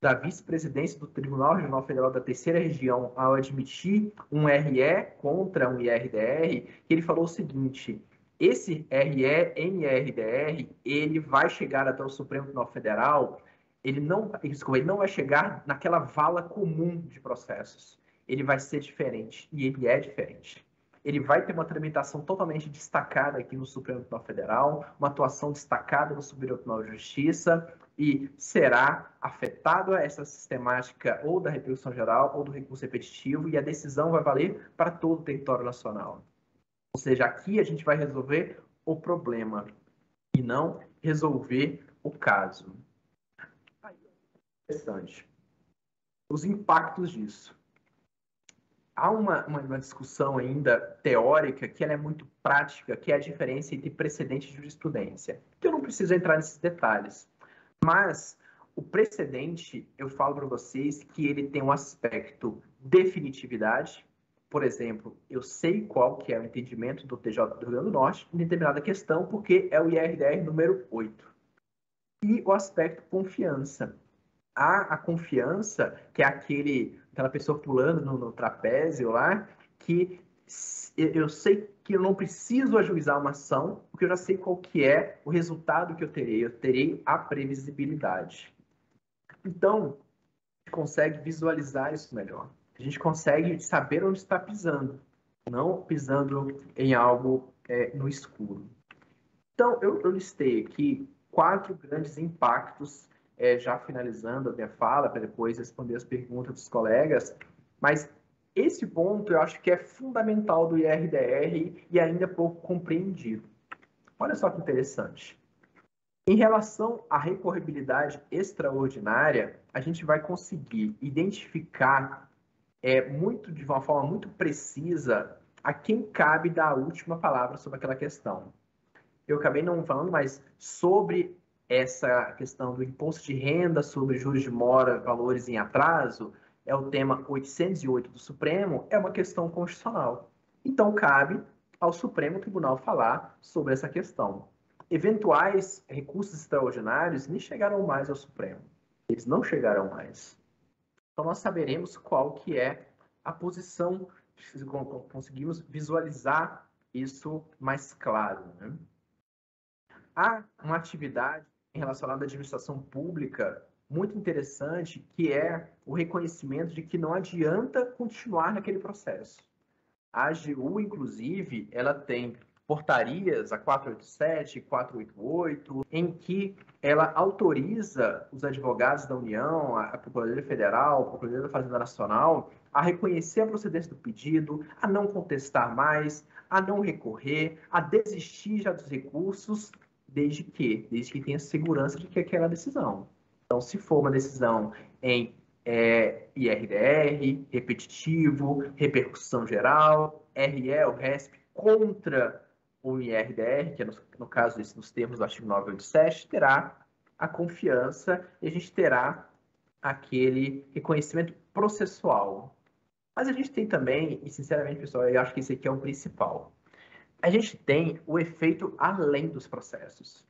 da vice-presidência do Tribunal Regional Federal da Terceira Região ao admitir um RE contra um IRDR, que ele falou o seguinte: esse RE em IRDR, ele vai chegar até o Supremo Tribunal Federal, ele não vai chegar naquela vala comum de processos. Ele vai ser diferente, e ele é diferente. Ele vai ter uma tramitação totalmente destacada aqui no Supremo Tribunal Federal, uma atuação destacada no Superior Tribunal de Justiça, e será afetado a essa sistemática ou da repercussão geral ou do recurso repetitivo, e a decisão vai valer para todo o território nacional. Ou seja, aqui a gente vai resolver o problema e não resolver o caso. Interessante. Os impactos disso. Há uma discussão ainda teórica que ela é muito prática, que é a diferença entre precedente e jurisprudência. Eu não preciso entrar nesses detalhes. Mas o precedente, eu falo para vocês que ele tem um aspecto definitividade. Por exemplo, eu sei qual que é o entendimento do TJ do Rio Grande do Norte em determinada questão, porque é o IRDR número 8. E o aspecto confiança. Há a confiança, que é aquela pessoa pulando no trapézio lá, que eu sei que eu não preciso ajuizar uma ação, porque eu já sei qual que é o resultado que eu terei. Eu terei a previsibilidade. Então, a gente consegue visualizar isso melhor. A gente consegue saber onde está pisando, não pisando em algo no escuro. Então, eu listei aqui 4 grandes impactos, já finalizando a minha fala, para depois responder as perguntas dos colegas, mas esse ponto eu acho que é fundamental do IRDR e ainda pouco compreendido. Olha só que interessante. Em relação à recorribilidade extraordinária, a gente vai conseguir identificar de uma forma muito precisa a quem cabe dar a última palavra sobre aquela questão. Eu acabei não falando, mas sobre essa questão do imposto de renda sobre juros de mora, valores em atraso, é o tema 808 do Supremo, é uma questão constitucional. Então, cabe ao Supremo Tribunal falar sobre essa questão. Eventuais recursos extraordinários nem chegaram mais ao Supremo. Eles não chegaram mais. Então, nós saberemos qual que é a posição, conseguimos visualizar isso mais claro, né? Há uma atividade relacionada à administração pública muito interessante, que é o reconhecimento de que não adianta continuar naquele processo. A AGU, inclusive, ela tem portarias, a 487 e 488, em que ela autoriza os advogados da União, a Procuradoria Federal, a Procuradoria da Fazenda Nacional, a reconhecer a procedência do pedido, a não contestar mais, a não recorrer, a desistir já dos recursos, desde que tenha segurança de que aquela decisão. Então, se for uma decisão em IRDR, repetitivo, repercussão geral, RE ou RESP contra o IRDR, que é no caso nos termos do artigo 987, terá a confiança e a gente terá aquele reconhecimento processual. Mas a gente tem também, e sinceramente, pessoal, eu acho que esse aqui é o principal, a gente tem o efeito além dos processos.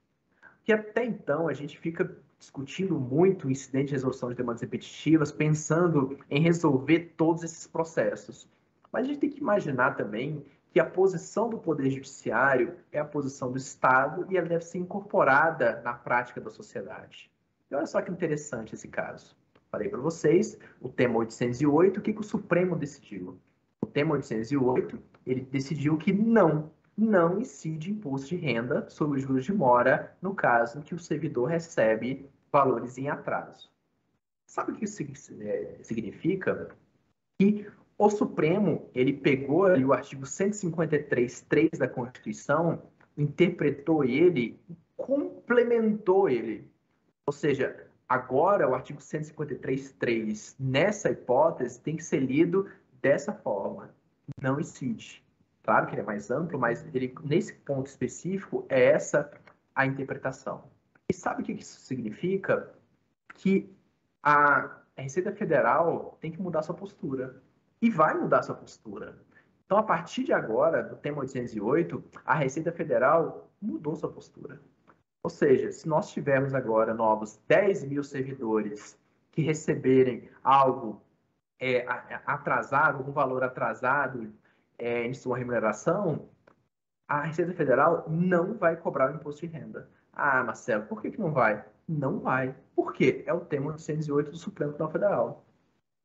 Que até então a gente fica discutindo muito o incidente de resolução de demandas repetitivas, pensando em resolver todos esses processos. Mas a gente tem que imaginar também que a posição do Poder Judiciário é a posição do Estado e ela deve ser incorporada na prática da sociedade. E olha só que interessante esse caso. Falei para vocês, o tema 808, o que o Supremo decidiu? O tema 808, ele decidiu que não incide imposto de renda sobre os juros de mora, no caso em que o servidor recebe valores em atraso. Sabe o que isso significa? Que o Supremo, ele pegou ali o artigo 153.3 da Constituição, interpretou ele, complementou ele. Ou seja, agora o artigo 153.3, nessa hipótese, tem que ser lido dessa forma. Não incide. Claro que ele é mais amplo, mas ele, nesse ponto específico, é essa a interpretação. E sabe o que isso significa? Que a Receita Federal tem que mudar sua postura. E vai mudar sua postura. Então, a partir de agora, do tema 808, a Receita Federal mudou sua postura. Ou seja, se nós tivermos agora novos 10 mil servidores que receberem algo atrasado, algum valor atrasado em sua remuneração, a Receita Federal não vai cobrar o imposto de renda. Ah, Marcelo, por que não vai? Não vai. Por quê? É o tema 808 do Supremo Tribunal Federal.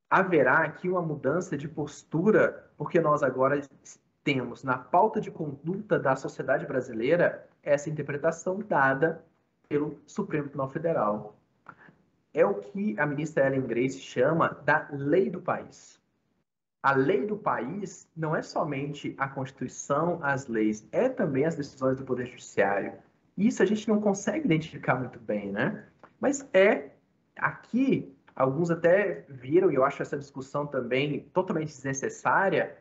Haverá aqui uma mudança de postura, porque nós agora temos na pauta de conduta da sociedade brasileira essa interpretação dada pelo Supremo Tribunal Federal. É o que a ministra Ellen Grace chama da lei do país. A lei do país não é somente a Constituição, as leis, é também as decisões do Poder Judiciário. Isso a gente não consegue identificar muito bem, né? Mas aqui, alguns até viram, e eu acho essa discussão também totalmente desnecessária.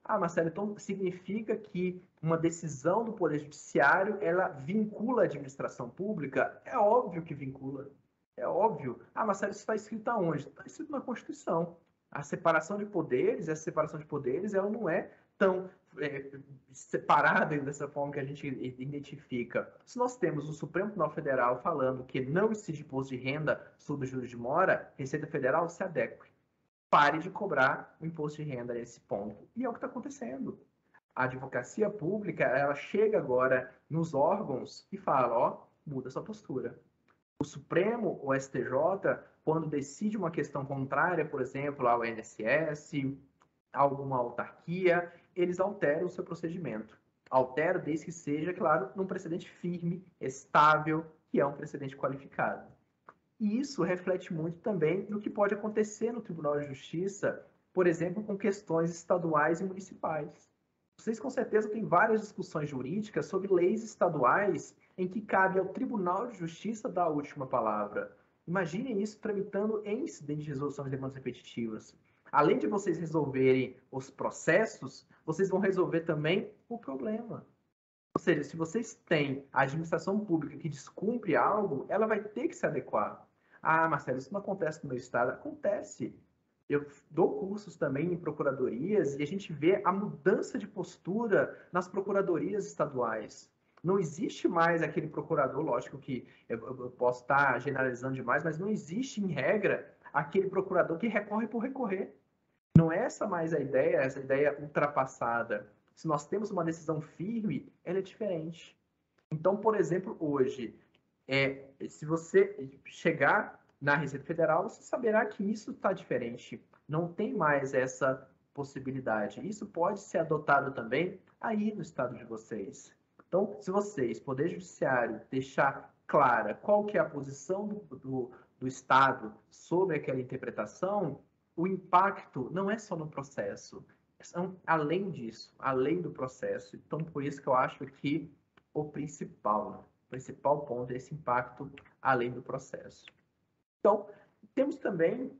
Ah, Marcelo, então significa que uma decisão do Poder Judiciário, ela vincula a administração pública? É óbvio que vincula. É óbvio. Ah, Marcelo, isso está escrito aonde? Está escrito na Constituição. A separação de poderes, essa separação de poderes, ela não é tão separada dessa forma que a gente identifica. Se nós temos o Supremo Tribunal Federal falando que não incide imposto de renda sobre juros de mora, Receita Federal se adeque. Pare de cobrar o imposto de renda nesse ponto. E é o que está acontecendo. A advocacia pública, ela chega agora nos órgãos e fala, ó, muda sua postura. O Supremo, o STJ, quando decide uma questão contrária, por exemplo, ao INSS, a alguma autarquia, eles alteram o seu procedimento. Alteram desde que seja, claro, num precedente firme, estável, que é um precedente qualificado. E isso reflete muito também no que pode acontecer no Tribunal de Justiça, por exemplo, com questões estaduais e municipais. Vocês com certeza têm várias discussões jurídicas sobre leis estaduais em que cabe ao Tribunal de Justiça dar a última palavra. Imaginem isso tramitando em incidente de resolução de demandas repetitivas. Além de vocês resolverem os processos, vocês vão resolver também o problema. Ou seja, se vocês têm a administração pública que descumpre algo, ela vai ter que se adequar. Ah, Marcelo, isso não acontece no meu estado. Acontece. Eu dou cursos também em procuradorias e a gente vê a mudança de postura nas procuradorias estaduais. Não existe mais aquele procurador, lógico que eu posso estar generalizando demais, mas não existe, em regra, aquele procurador que recorre por recorrer. Não é essa mais a ideia, essa ideia ultrapassada. Se nós temos uma decisão firme, ela é diferente. Então, por exemplo, hoje, se você chegar na Receita Federal, você saberá que isso está diferente. Não tem mais essa possibilidade. Isso pode ser adotado também aí no estado de vocês. Então, se vocês, Poder Judiciário, deixar clara qual que é a posição do Estado sobre aquela interpretação, o impacto não é só no processo, são além disso, além do processo. Então, por isso que eu acho que o principal ponto é esse impacto além do processo. Então, temos também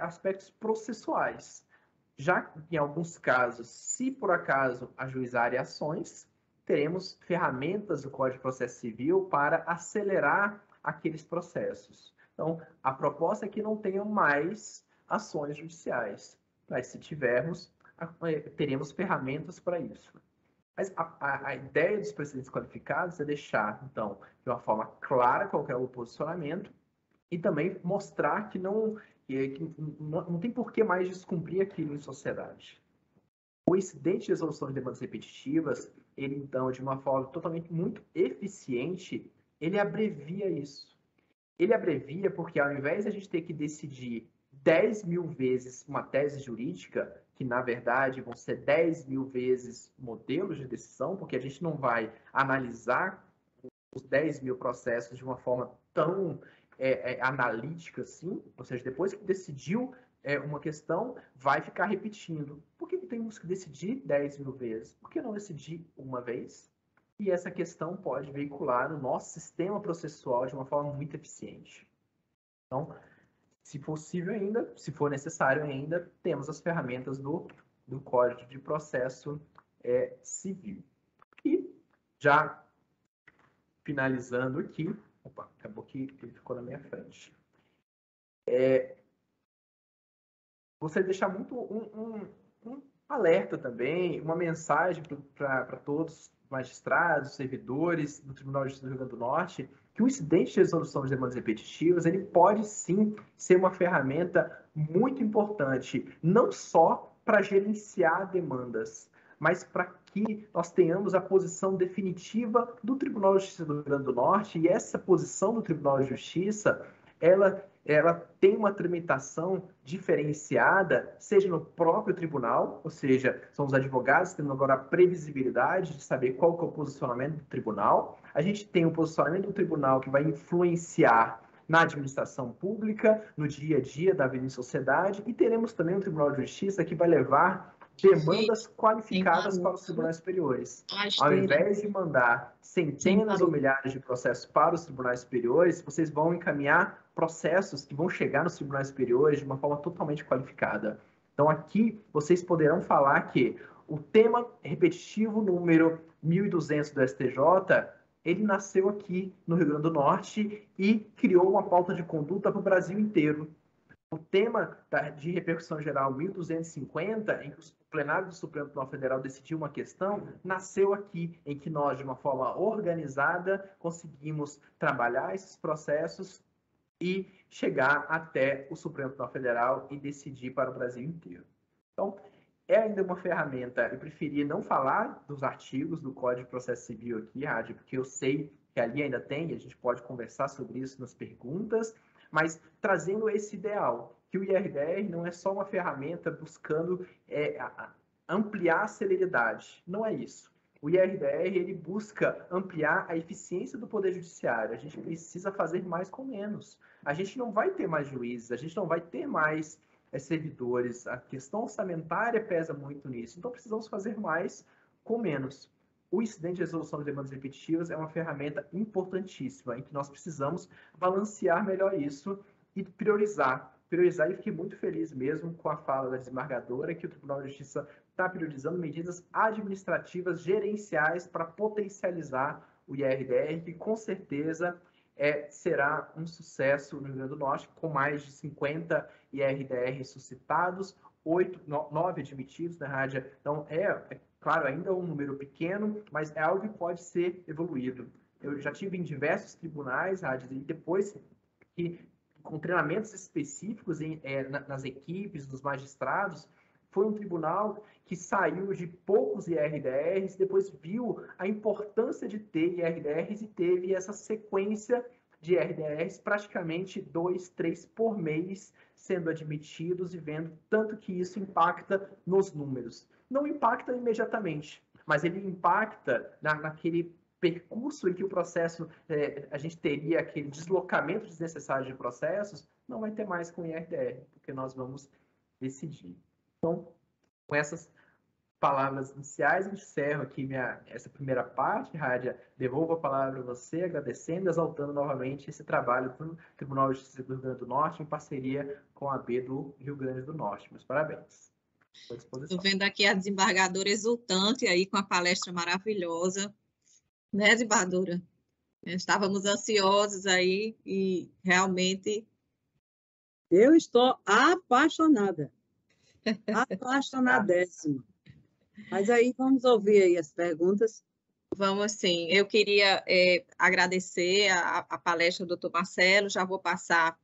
aspectos processuais. Já em alguns casos, se por acaso ajuizarem ações, teremos ferramentas do Código de Processo Civil para acelerar aqueles processos. Então, a proposta é que não tenham mais ações judiciais, mas se tivermos, teremos ferramentas para isso. Mas a ideia dos precedentes qualificados é deixar, então, de uma forma clara qual é o posicionamento e também mostrar que não tem por que mais descumprir aquilo em sociedade. O incidente de resolução de demandas repetitivas, ele, então, de uma forma totalmente muito eficiente, ele abrevia isso. Ele abrevia porque, ao invés de a gente ter que decidir 10 mil vezes uma tese jurídica, que, na verdade, vão ser 10 mil vezes modelos de decisão, porque a gente não vai analisar os 10 mil processos de uma forma tão analítica, assim, ou seja, depois que decidiu uma questão, vai ficar repetindo. Por que temos que decidir 10 mil vezes? Por que não decidir uma vez? E essa questão pode veicular no nosso sistema processual de uma forma muito eficiente. Então, se possível ainda, se for necessário ainda, temos as ferramentas do Código de Processo Civil. E já finalizando aqui, opa, acabou que ele ficou na minha frente. Gostaria de deixar muito um alerta também, uma mensagem para todos os magistrados, servidores do Tribunal de Justiça do Rio Grande do Norte, que o incidente de resolução de demandas repetitivas, ele pode sim ser uma ferramenta muito importante, não só para gerenciar demandas, mas para que nós tenhamos a posição definitiva do Tribunal de Justiça do Rio Grande do Norte, e essa posição do Tribunal de Justiça, ela tem uma tramitação diferenciada, seja no próprio tribunal, ou seja, são os advogados tendo agora a previsibilidade de saber qual que é o posicionamento do tribunal. A gente tem o posicionamento do tribunal que vai influenciar na administração pública, no dia a dia da vida em sociedade, e teremos também um Tribunal de Justiça que vai levar demandas qualificadas para os tribunais superiores. Ao invés de mandar centenas ou milhares de processos para os tribunais superiores, vocês vão encaminhar processos que vão chegar nos tribunais superiores de uma forma totalmente qualificada. Então, aqui, vocês poderão falar que o tema repetitivo número 1200 do STJ, ele nasceu aqui no Rio Grande do Norte e criou uma pauta de conduta para o Brasil inteiro. O tema de repercussão geral 1250, em que o plenário do Supremo Tribunal Federal decidiu uma questão, nasceu aqui, em que nós, de uma forma organizada, conseguimos trabalhar esses processos e chegar até o Supremo Tribunal Federal e decidir para o Brasil inteiro. Então, é ainda uma ferramenta, eu preferi não falar dos artigos do Código de Processo Civil aqui, Rádio, porque eu sei que ali ainda tem, e a gente pode conversar sobre isso nas perguntas, mas trazendo esse ideal, que o IRDR não é só uma ferramenta buscando ampliar a celeridade, não é isso. O IRDR, ele busca ampliar a eficiência do Poder Judiciário. A gente precisa fazer mais com menos. A gente não vai ter mais juízes, a gente não vai ter mais servidores. A questão orçamentária pesa muito nisso. Então, precisamos fazer mais com menos. O incidente de resolução de demandas repetitivas é uma ferramenta importantíssima, em que nós precisamos balancear melhor isso e priorizar. E fiquei muito feliz mesmo com a fala da desembargadora, que o Tribunal de Justiça está priorizando medidas administrativas gerenciais para potencializar o IRDR, que com certeza será um sucesso no Rio Grande do Norte, com mais de 50 IRDR suscitados, 9 admitidos, né, Rádia? Então, claro, ainda é um número pequeno, mas é algo que pode ser evoluído. Eu já tive em diversos tribunais, Rádio, e depois com treinamentos específicos nas equipes, dos magistrados, foi um tribunal que saiu de poucos IRDRs, depois viu a importância de ter IRDRs e teve essa sequência de IRDRs, praticamente 2, 3 por mês sendo admitidos e vendo tanto que isso impacta nos números. Não impacta imediatamente, mas ele impacta naquele percurso em que o processo, a gente teria aquele deslocamento desnecessário de processos, não vai ter mais com o IRDR, porque nós vamos decidir. Então, com essas palavras iniciais, encerro aqui essa primeira parte. Rádia, devolvo a palavra a você, agradecendo e exaltando novamente esse trabalho do Tribunal de Justiça do Rio Grande do Norte, em parceria com a AB do Rio Grande do Norte. Meus parabéns. Estou vendo aqui a desembargadora exultante aí com a palestra maravilhosa, né, desembargadora? Estávamos ansiosos aí e realmente... Eu estou apaixonada. Apaixonadíssima. Mas aí vamos ouvir aí as perguntas. Vamos sim. Eu queria agradecer a palestra do Dr. Marcelo, já vou passar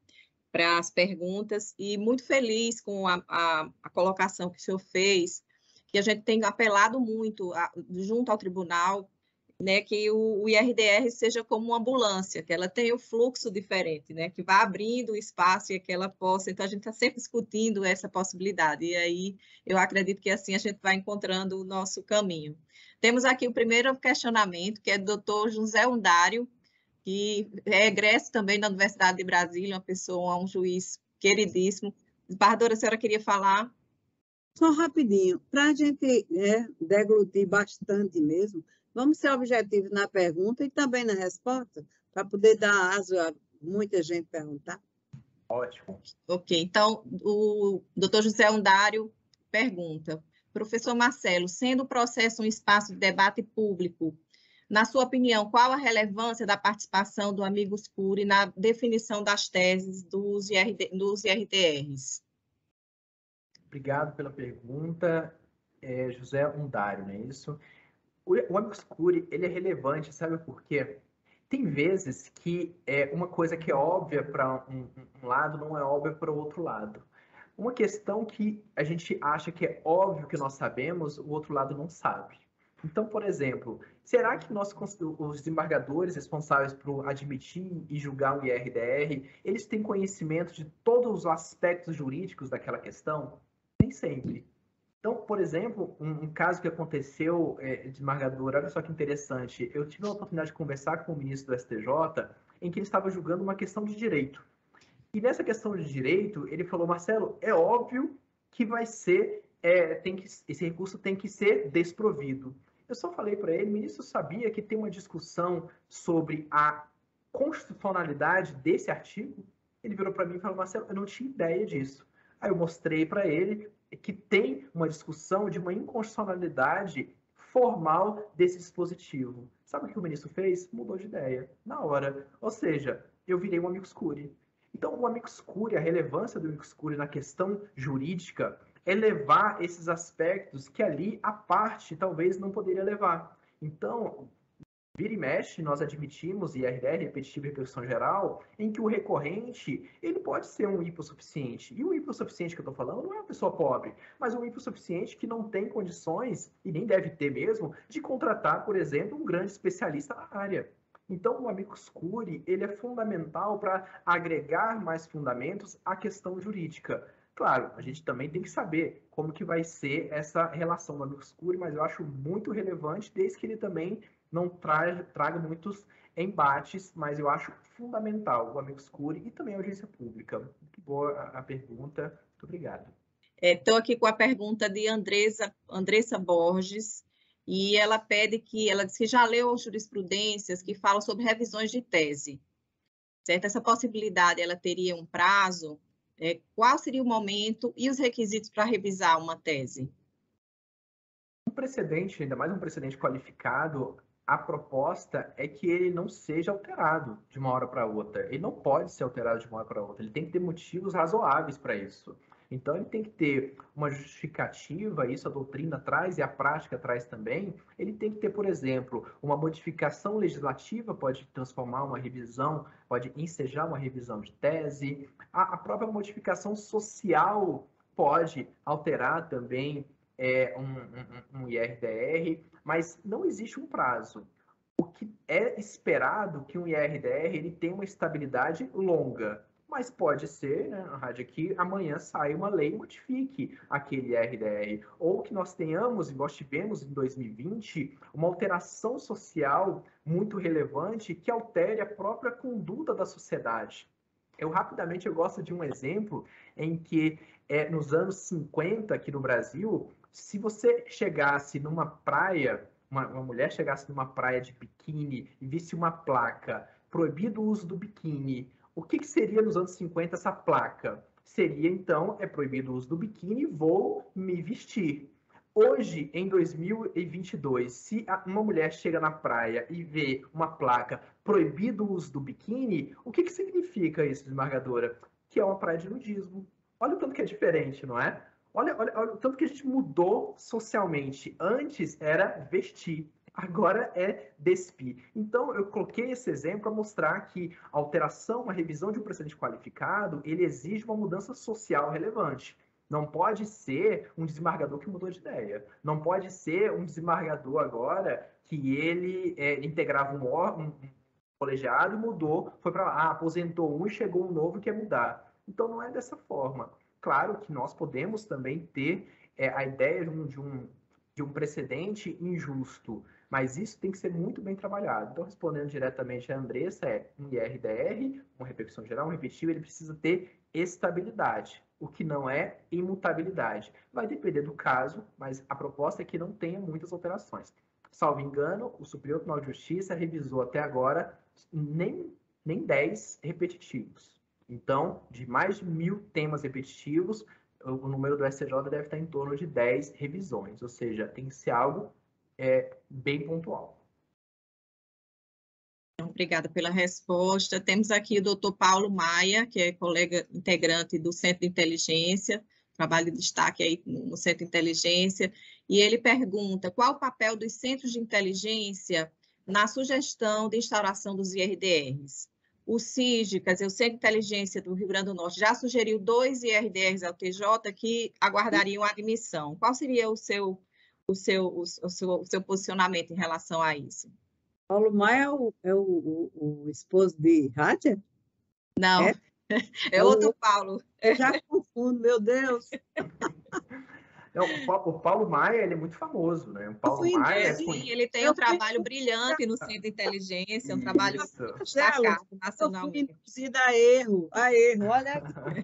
para as perguntas, e muito feliz com a colocação que o senhor fez, que a gente tem apelado muito junto ao tribunal, né, que o IRDR seja como uma ambulância, que ela tenha o fluxo diferente, né, que vá abrindo o espaço e que ela possa... Então, a gente está sempre discutindo essa possibilidade, e aí eu acredito que assim a gente vai encontrando o nosso caminho. Temos aqui o primeiro questionamento, que é do Dr. José Undário, que é egresso também da Universidade de Brasília, uma pessoa, um juiz queridíssimo. Desembargadora, a senhora queria falar? Só rapidinho, para a gente deglutir bastante mesmo, vamos ser objetivos na pergunta e também na resposta, para poder dar aso a muita gente perguntar. Ótimo. Ok, então o doutor José Undário pergunta: professor Marcelo, sendo o processo um espaço de debate público, na sua opinião, qual a relevância da participação do Amigos Curiae na definição das teses dos IRDRs? Obrigado pela pergunta, José Undário, não é isso? O Amigos Curiae, ele é relevante, sabe por quê? Tem vezes que uma coisa que é óbvia para um lado não é óbvia para o outro lado. Uma questão que a gente acha que é óbvio que nós sabemos, o outro lado não sabe. Então, por exemplo, será que os desembargadores responsáveis por admitir e julgar um IRDR, eles têm conhecimento de todos os aspectos jurídicos daquela questão? Nem sempre. Então, por exemplo, um caso que aconteceu, desembargador, olha só que interessante, eu tive a oportunidade de conversar com o ministro do STJ, em que ele estava julgando uma questão de direito. E nessa questão de direito, ele falou, Marcelo, é óbvio que vai ser, esse recurso tem que ser desprovido. Eu só falei para ele, ministro, sabia que tem uma discussão sobre a constitucionalidade desse artigo? Ele virou para mim e falou, Marcelo, eu não tinha ideia disso. Aí eu mostrei para ele que tem uma discussão de uma inconstitucionalidade formal desse dispositivo. Sabe o que o ministro fez? Mudou de ideia, na hora. Ou seja, eu virei um Amicus Curiae. Então, o Amicus Curiae, a relevância do Amicus Curiae na questão jurídica é levar esses aspectos que ali a parte talvez não poderia levar. Então, vira e mexe, nós admitimos IRDR, repetitivo e repercussão geral, em que o recorrente, ele pode ser um hipossuficiente. E o hipossuficiente que eu estou falando não é uma pessoa pobre, mas um hipossuficiente que não tem condições, e nem deve ter mesmo, de contratar, por exemplo, um grande especialista na área. Então, o Amicus Curiae, ele é fundamental para agregar mais fundamentos à questão jurídica. Claro, a gente também tem que saber como que vai ser essa relação do Amicus Curiae, mas eu acho muito relevante, desde que ele também não traga muitos embates, mas eu acho fundamental o Amicus Curiae e também a audiência pública. Muito boa a pergunta, muito obrigado. Estou aqui com a pergunta de Andressa Borges, e ela pede ela diz que já leu jurisprudências que falam sobre revisões de tese, certo? Essa possibilidade, ela teria um prazo? Qual seria o momento e os requisitos para revisar uma tese? Um precedente, ainda mais um precedente qualificado, a proposta é que ele não seja alterado de uma hora para outra. Ele não pode ser alterado de uma hora para outra. Ele tem que ter motivos razoáveis para isso. Então, ele tem que ter uma justificativa, isso a doutrina traz e a prática traz também. Ele tem que ter, por exemplo, uma modificação legislativa, pode transformar uma revisão, pode ensejar uma revisão de tese. A própria modificação social pode alterar também um IRDR, mas não existe um prazo. O que é esperado que um IRDR ele tenha uma estabilidade longa, mas pode ser, né, Rádio, que amanhã saia uma lei e modifique aquele IRDR, ou que nós tenhamos, e nós tivemos em 2020, uma alteração social muito relevante que altere a própria conduta da sociedade. Eu gosto de um exemplo em que, nos anos 50, aqui no Brasil, se você chegasse numa praia, uma mulher chegasse numa praia de biquíni e visse uma placa, proibido o uso do biquíni, o que seria nos anos 50 essa placa? Seria, então, proibido o uso do biquíni, vou me vestir. Hoje, em 2022, se uma mulher chega na praia e vê uma placa proibido o uso do biquíni, o que significa isso, desembargadora? Que é uma praia de nudismo. Olha o tanto que é diferente, não é? Olha o tanto que a gente mudou socialmente. Antes era vestir, agora é despir. Então, eu coloquei esse exemplo para mostrar que a alteração, uma revisão de um precedente qualificado, ele exige uma mudança social relevante. Não pode ser um desembargador que mudou de ideia. Não pode ser um desembargador agora que ele integrava um colegiado e mudou, foi para lá, aposentou um e chegou um novo que quer mudar. Então, não é dessa forma. Claro que nós podemos também ter a ideia de um precedente injusto, Mas isso tem que ser muito bem trabalhado. Então, respondendo diretamente a Andressa, um IRDR, uma repercussão geral, um repetitivo, ele precisa ter estabilidade, o que não é imutabilidade. Vai depender do caso, mas a proposta é que não tenha muitas alterações. Salvo engano, o Superior Tribunal de Justiça revisou até agora nem 10 repetitivos. Então, de mais de 1.000 temas repetitivos, o número do STJ deve estar em torno de 10 revisões, ou seja, tem que ser algo bem pontual. Obrigada pela resposta. Temos aqui o doutor Paulo Maia, que é colega integrante do Centro de Inteligência, trabalho de destaque aí no Centro de Inteligência, e ele pergunta qual o papel dos centros de inteligência na sugestão de instauração dos IRDRs. O CIG, quer dizer, o Centro de Inteligência do Rio Grande do Norte, já sugeriu 2 IRDRs ao TJ que aguardariam a admissão. Qual seria o seu posicionamento em relação a isso? Paulo Maia é o esposo de Rádia? Não, é outro Paulo. Eu já confundo, meu Deus. Não, o Paulo Maia, ele é muito famoso, né? O Paulo Maia sim, ele tem um trabalho brilhante no Centro de Inteligência, um trabalho destacado nacionalmente. Eu fui induzida a erro, olha aqui.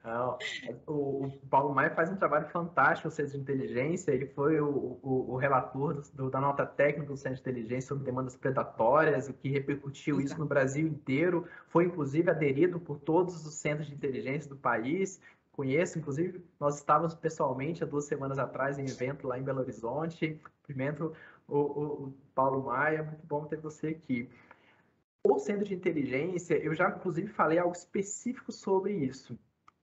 Não, o Paulo Maia faz um trabalho fantástico no Centro de Inteligência, ele foi o relator da nota técnica do Centro de Inteligência sobre demandas predatórias, o que repercutiu isso no Brasil inteiro, foi inclusive aderido por todos os centros de inteligência do país. Conheço, inclusive, nós estávamos pessoalmente há 2 semanas atrás em evento lá em Belo Horizonte. Cumprimento o Paulo Maia, muito bom ter você aqui. O Centro de Inteligência, eu já, inclusive, falei algo específico sobre isso.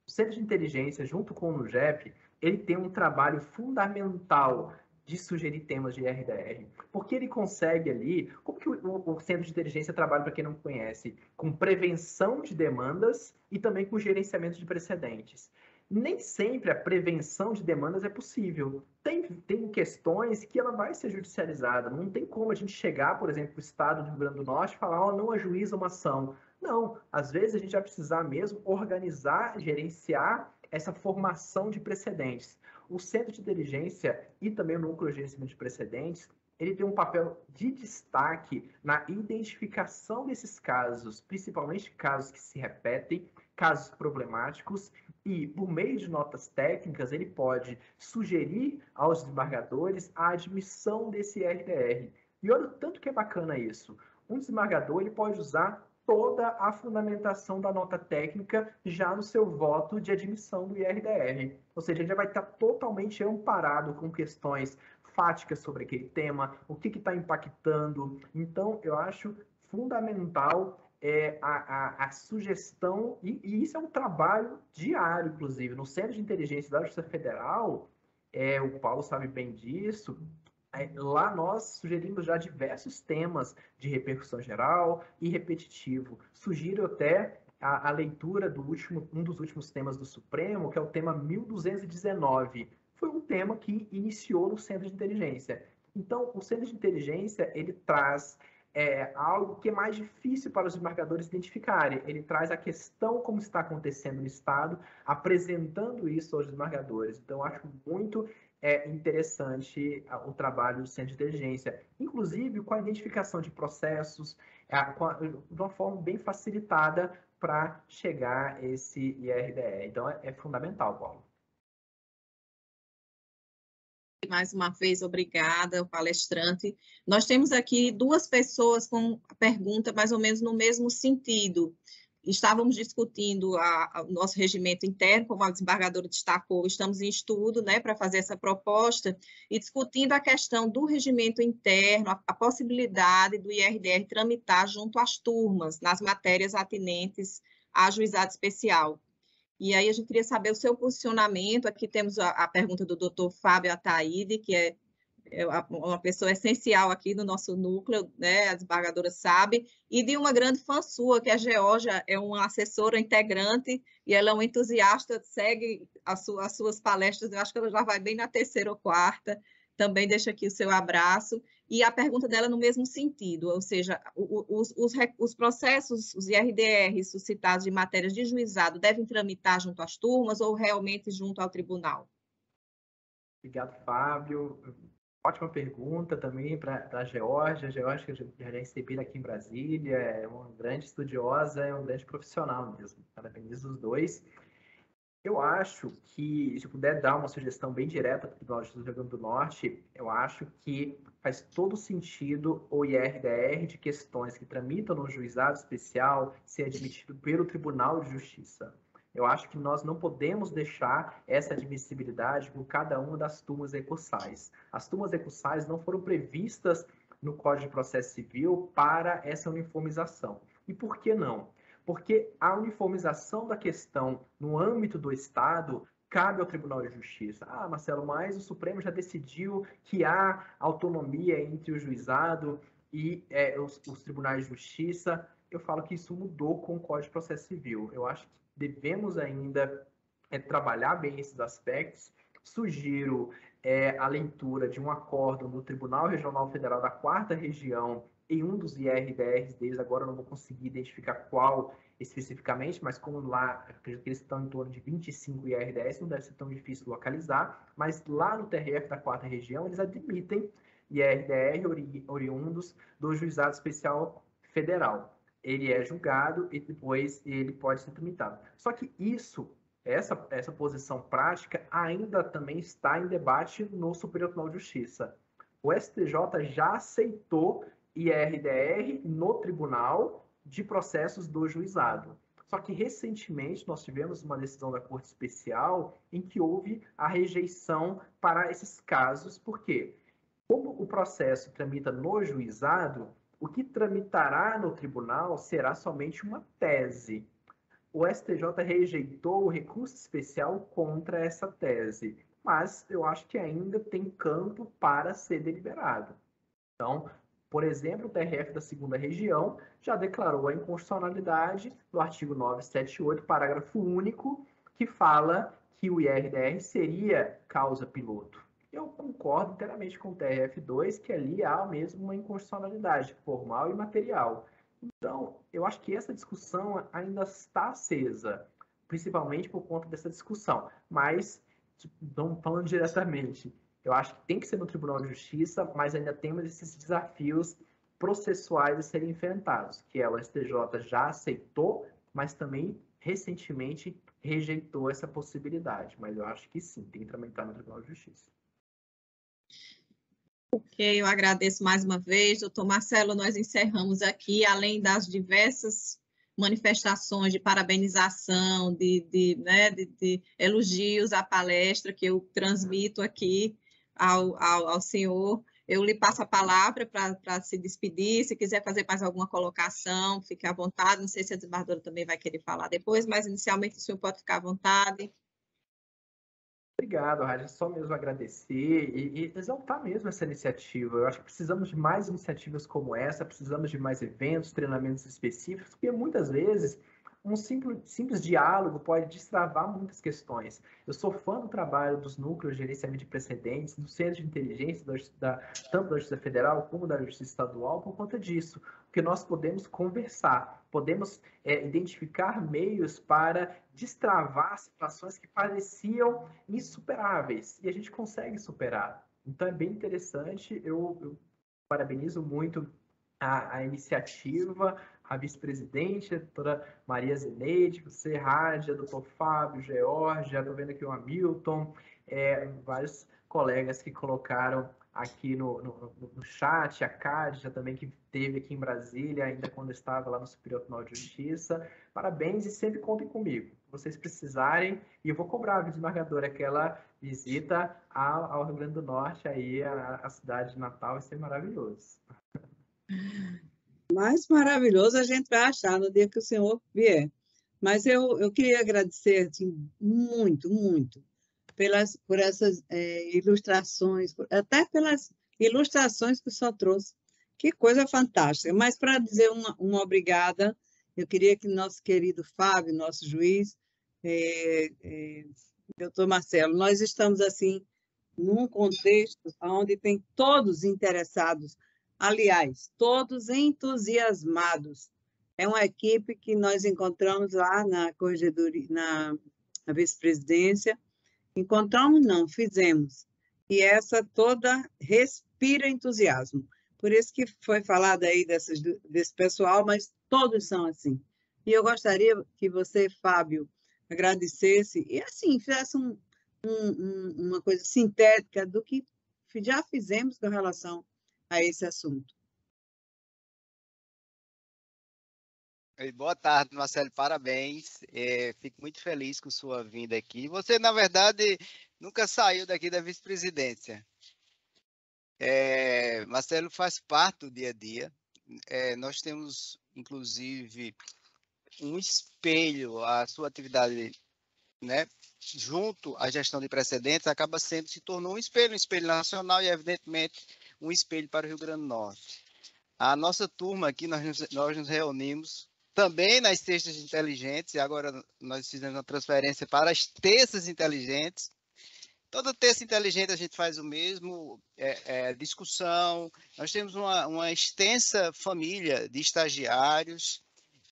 O Centro de Inteligência, junto com o NUGEP, ele tem um trabalho fundamental de sugerir temas de IRDR, porque ele consegue ali, como que o Centro de Inteligência trabalha, para quem não conhece, com prevenção de demandas e também com gerenciamento de precedentes. Nem sempre a prevenção de demandas é possível. Tem questões que ela vai ser judicializada. Não tem como a gente chegar, por exemplo, para o Estado do Rio Grande do Norte e falar, não ajuiza uma ação. Não, às vezes a gente vai precisar mesmo organizar, gerenciar essa formação de precedentes. O Centro de Inteligência e também o Núcleo de Gerenciamento de Precedentes, ele tem um papel de destaque na identificação desses casos, principalmente casos que se repetem, casos problemáticos, e por meio de notas técnicas, ele pode sugerir aos desembargadores a admissão desse IRDR. E olha o tanto que é bacana isso. Um desembargador ele pode usar toda a fundamentação da nota técnica já no seu voto de admissão do IRDR. Ou seja, ele já vai estar totalmente amparado com questões fáticas sobre aquele tema, o que está impactando. Então, eu acho fundamental a sugestão, e isso é um trabalho diário, inclusive. No Centro de Inteligência da Justiça Federal, o Paulo sabe bem disso, lá nós sugerimos já diversos temas de repercussão geral e repetitivo. Sugiro até a leitura do um dos últimos temas do Supremo, que é o tema 1219. Foi um tema que iniciou no Centro de Inteligência. Então, o Centro de Inteligência, ele traz algo que é mais difícil para os desembargadores identificarem. Ele traz a questão como está acontecendo no Estado, apresentando isso aos desembargadores. Então, acho muito interessante o trabalho do Centro de Inteligência, inclusive com a identificação de processos, de uma forma bem facilitada para chegar a esse IRDR. Então, é fundamental, Paulo. Mais uma vez, obrada, o palestrante. Nós temos aqui 2 pessoas com pergunta mais ou menos no mesmo sentido. Estávamos discutindo o nosso regimento interno, como a desembargadora destacou, estamos em estudo, né, para fazer essa proposta, e discutindo a questão do regimento interno, a possibilidade do IRDR tramitar junto às turmas, nas matérias atinentes a juizado especial. E aí a gente queria saber o seu posicionamento. Aqui temos a pergunta do doutor Fábio Ataíde, que é uma pessoa essencial aqui no nosso núcleo, né? A desembargadora sabe, e de uma grande fã sua, que é a Georgia, é uma assessora integrante, e ela é uma entusiasta, segue as suas palestras, eu acho que ela já vai bem na 3ª ou 4ª, também deixa aqui o seu abraço, e a pergunta dela no mesmo sentido, ou seja, os processos, os IRDRs suscitados de matérias de juizado devem tramitar junto às turmas ou realmente junto ao tribunal? Obrigado, Fábio. Ótima pergunta também para a Geórgia. A Geórgia, que eu já recebi aqui em Brasília, é uma grande estudiosa, é um grande profissional mesmo. Parabenizo os dois. Eu acho que, se puder dar uma sugestão bem direta para o Tribunal de Justiça do Rio Grande do Norte, eu acho que faz todo sentido o IRDR de questões que tramitam no juizado especial ser admitido pelo Tribunal de Justiça. Eu acho que nós não podemos deixar essa admissibilidade por cada uma das turmas recursais. As turmas recursais não foram previstas no Código de Processo Civil para essa uniformização. E por que não? Porque a uniformização da questão no âmbito do Estado cabe ao Tribunal de Justiça. Ah, Marcelo, mas o Supremo já decidiu que há autonomia entre o juizado e os tribunais de justiça. Eu falo que isso mudou com o Código de Processo Civil. Eu acho que devemos ainda trabalhar bem esses aspectos. Sugiro a leitura de um acórdão do Tribunal Regional Federal da 4ª Região em um dos IRDRs deles. Agora eu não vou conseguir identificar qual especificamente, mas como lá, acredito que eles estão em torno de 25 IRDRs, não deve ser tão difícil localizar, mas lá no TRF da 4ª Região, eles admitem IRDR oriundos do Juizado Especial Federal. Ele é julgado e depois ele pode ser tramitado. Só que essa posição prática ainda também está em debate no Superior Tribunal de Justiça. O STJ já aceitou IRDR no Tribunal de Processos do Juizado. Só que, recentemente, nós tivemos uma decisão da Corte Especial em que houve a rejeição para esses casos. Por quê? Como o processo tramita no juizado, o que tramitará no tribunal será somente uma tese. O STJ rejeitou o recurso especial contra essa tese, mas eu acho que ainda tem campo para ser deliberado. Então, por exemplo, o TRF da 2ª Região já declarou a inconstitucionalidade do artigo 978, parágrafo único, que fala que o IRDR seria causa piloto. Eu concordo inteiramente com o TRF2, que ali há mesmo uma inconstitucionalidade formal e material. Então, eu acho que essa discussão ainda está acesa, principalmente por conta dessa discussão. Mas, não falando diretamente, eu acho que tem que ser no Tribunal de Justiça, mas ainda temos esses desafios processuais a serem enfrentados, que o STJ já aceitou, mas também recentemente rejeitou essa possibilidade. Mas eu acho que sim, tem que tramitar no Tribunal de Justiça. Ok, eu agradeço mais uma vez. Doutor Marcelo, nós encerramos aqui, além das diversas manifestações de parabenização, de elogios à palestra que eu transmito aqui ao senhor. Eu lhe passo a palavra para se despedir. Se quiser fazer mais alguma colocação, fique à vontade. Não sei se a desembargadora também vai querer falar depois, mas inicialmente o senhor pode ficar à vontade. Obrigado, Rádio. Só mesmo agradecer e exaltar mesmo essa iniciativa. Eu acho que precisamos de mais iniciativas como essa, precisamos de mais eventos, treinamentos específicos, porque muitas vezes um simples diálogo pode destravar muitas questões. Eu sou fã do trabalho dos núcleos de gerenciamento de precedentes, do Centro de Inteligência, tanto da Justiça Federal como da Justiça Estadual, por conta disso, porque nós podemos conversar, podemos identificar meios para destravar situações que pareciam insuperáveis, e a gente consegue superar. Então, é bem interessante, eu parabenizo muito a iniciativa, a vice-presidente, a doutora Maria Zeneide, você, Rádia, doutor Fábio, Geórgia, estou vendo aqui o Hamilton, vários colegas que colocaram aqui no chat, a Cádia também, que esteve aqui em Brasília, ainda quando estava lá no Superior Tribunal de Justiça. Parabéns e sempre contem comigo. Se vocês precisarem, e eu vou cobrar a desembargadora aquela visita ao Rio Grande do Norte, aí, a cidade de Natal, vai ser maravilhoso. Mais maravilhoso a gente vai achar no dia que o senhor vier. Mas eu queria agradecer assim, muito, muito por essas ilustrações, até pelas ilustrações que o senhor trouxe. Que coisa fantástica. Mas para dizer uma obrigada, eu queria que nosso querido Fábio, nosso juiz, doutor Marcelo, nós estamos assim num contexto onde tem todos interessados, aliás, todos entusiasmados. É uma equipe que nós encontramos lá na corregedoria, na vice-presidência. Encontramos, não, fizemos. e essa toda respira entusiasmo. Por isso que foi falado aí desse pessoal, mas todos são assim. E eu gostaria que você, Fábio, agradecesse e, assim, fizesse uma coisa sintética do que já fizemos com relação a esse assunto. Boa tarde, Marcelo, parabéns. Fico muito feliz com sua vinda aqui. Você, na verdade, nunca saiu daqui da vice-presidência. Marcelo faz parte do dia a dia. Nós temos, inclusive, um espelho, a sua atividade, né, junto à gestão de precedentes, se tornou um espelho nacional e, evidentemente, um espelho para o Rio Grande do Norte. A nossa turma aqui, nós nos reunimos também nas sextas inteligentes, e agora nós fizemos uma transferência para as terças inteligentes. Toda terça inteligente a gente faz o mesmo, discussão. Nós temos uma extensa família de estagiários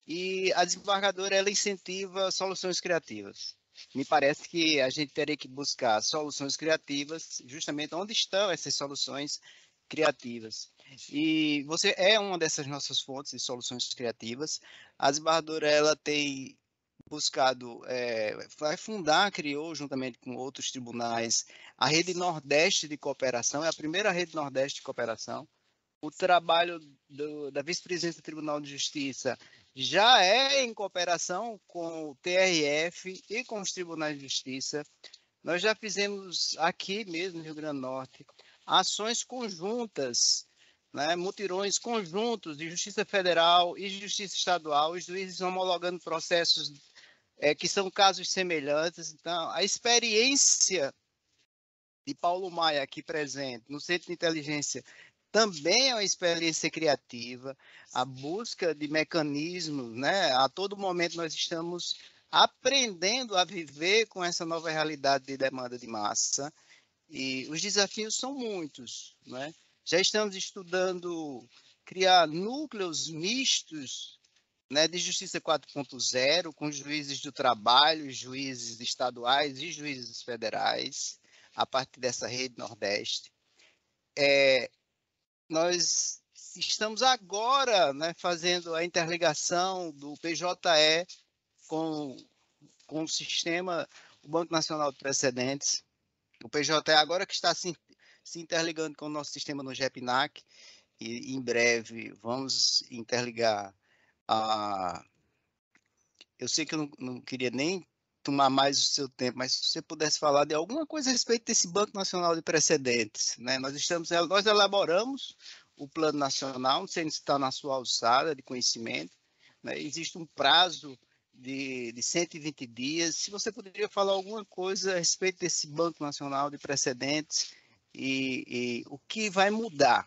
e a desembargadora ela incentiva soluções criativas. Me parece que a gente teria que buscar soluções criativas justamente onde estão essas soluções criativas. E você é uma dessas nossas fontes de soluções criativas. A desembargadora ela tem buscado, criou juntamente com outros tribunais a Rede Nordeste de Cooperação, é a primeira Rede Nordeste de Cooperação. O trabalho da Vice-Presidência do Tribunal de Justiça já é em cooperação com o TRF e com os tribunais de justiça. Nós já fizemos aqui mesmo no Rio Grande do Norte ações conjuntas, né, mutirões conjuntos de Justiça Federal e Justiça Estadual, os juízes homologando processos que são casos semelhantes. Então, a experiência de Paulo Maia aqui presente no Centro de Inteligência também é uma experiência criativa, a busca de mecanismos, né? A todo momento nós estamos aprendendo a viver com essa nova realidade de demanda de massa e os desafios são muitos, né? Já estamos estudando criar núcleos mistos, né, de Justiça 4.0, com juízes do trabalho, juízes estaduais e juízes federais, a partir dessa rede Nordeste. Nós estamos agora, né, fazendo a interligação do PJE com o sistema, o Banco Nacional de Precedentes. O PJE agora que está se interligando com o nosso sistema no GEPNAC, e em breve vamos interligar eu sei que eu não queria nem tomar mais o seu tempo, mas se você pudesse falar de alguma coisa a respeito desse Banco Nacional de Precedentes, né? Nós elaboramos o Plano Nacional, não sei se está na sua alçada de conhecimento, né? Existe um prazo de 120 dias. Se você poderia falar alguma coisa a respeito desse Banco Nacional de Precedentes e o que vai mudar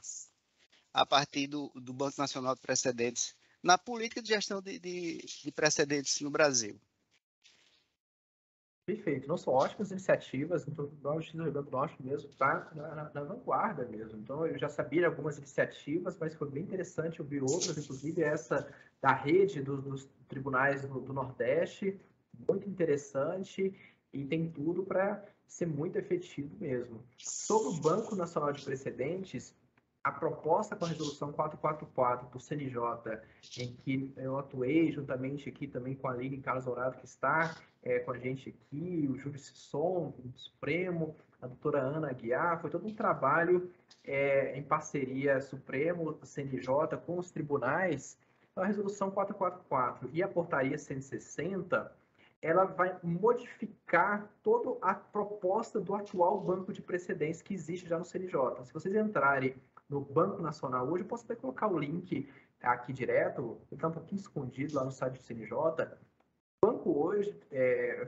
a partir do Banco Nacional de Precedentes na política de gestão de precedentes no Brasil. Perfeito. Não são ótimas iniciativas, então nós do Rio Grande do Norte mesmo está na vanguarda mesmo. Então eu já sabia de algumas iniciativas, mas foi bem interessante ouvir outras, inclusive essa da rede dos tribunais do Nordeste, muito interessante e tem tudo para ser muito efetivo mesmo. Sobre o Banco Nacional de Precedentes, a proposta com a resolução 444 do CNJ, em que eu atuei juntamente aqui também com a Aline Carlos Dourado, que está com a gente aqui, o Júlio Sisson, do Supremo, a doutora Ana Aguiar, foi todo um trabalho em parceria Supremo, CNJ, com os tribunais. A resolução 444 e a portaria 160, ela vai modificar toda a proposta do atual banco de precedentes que existe já no CNJ. Se vocês entrarem no Banco Nacional hoje, eu posso até colocar o link aqui direto, ele está um pouquinho escondido lá no site do CNJ. O banco hoje,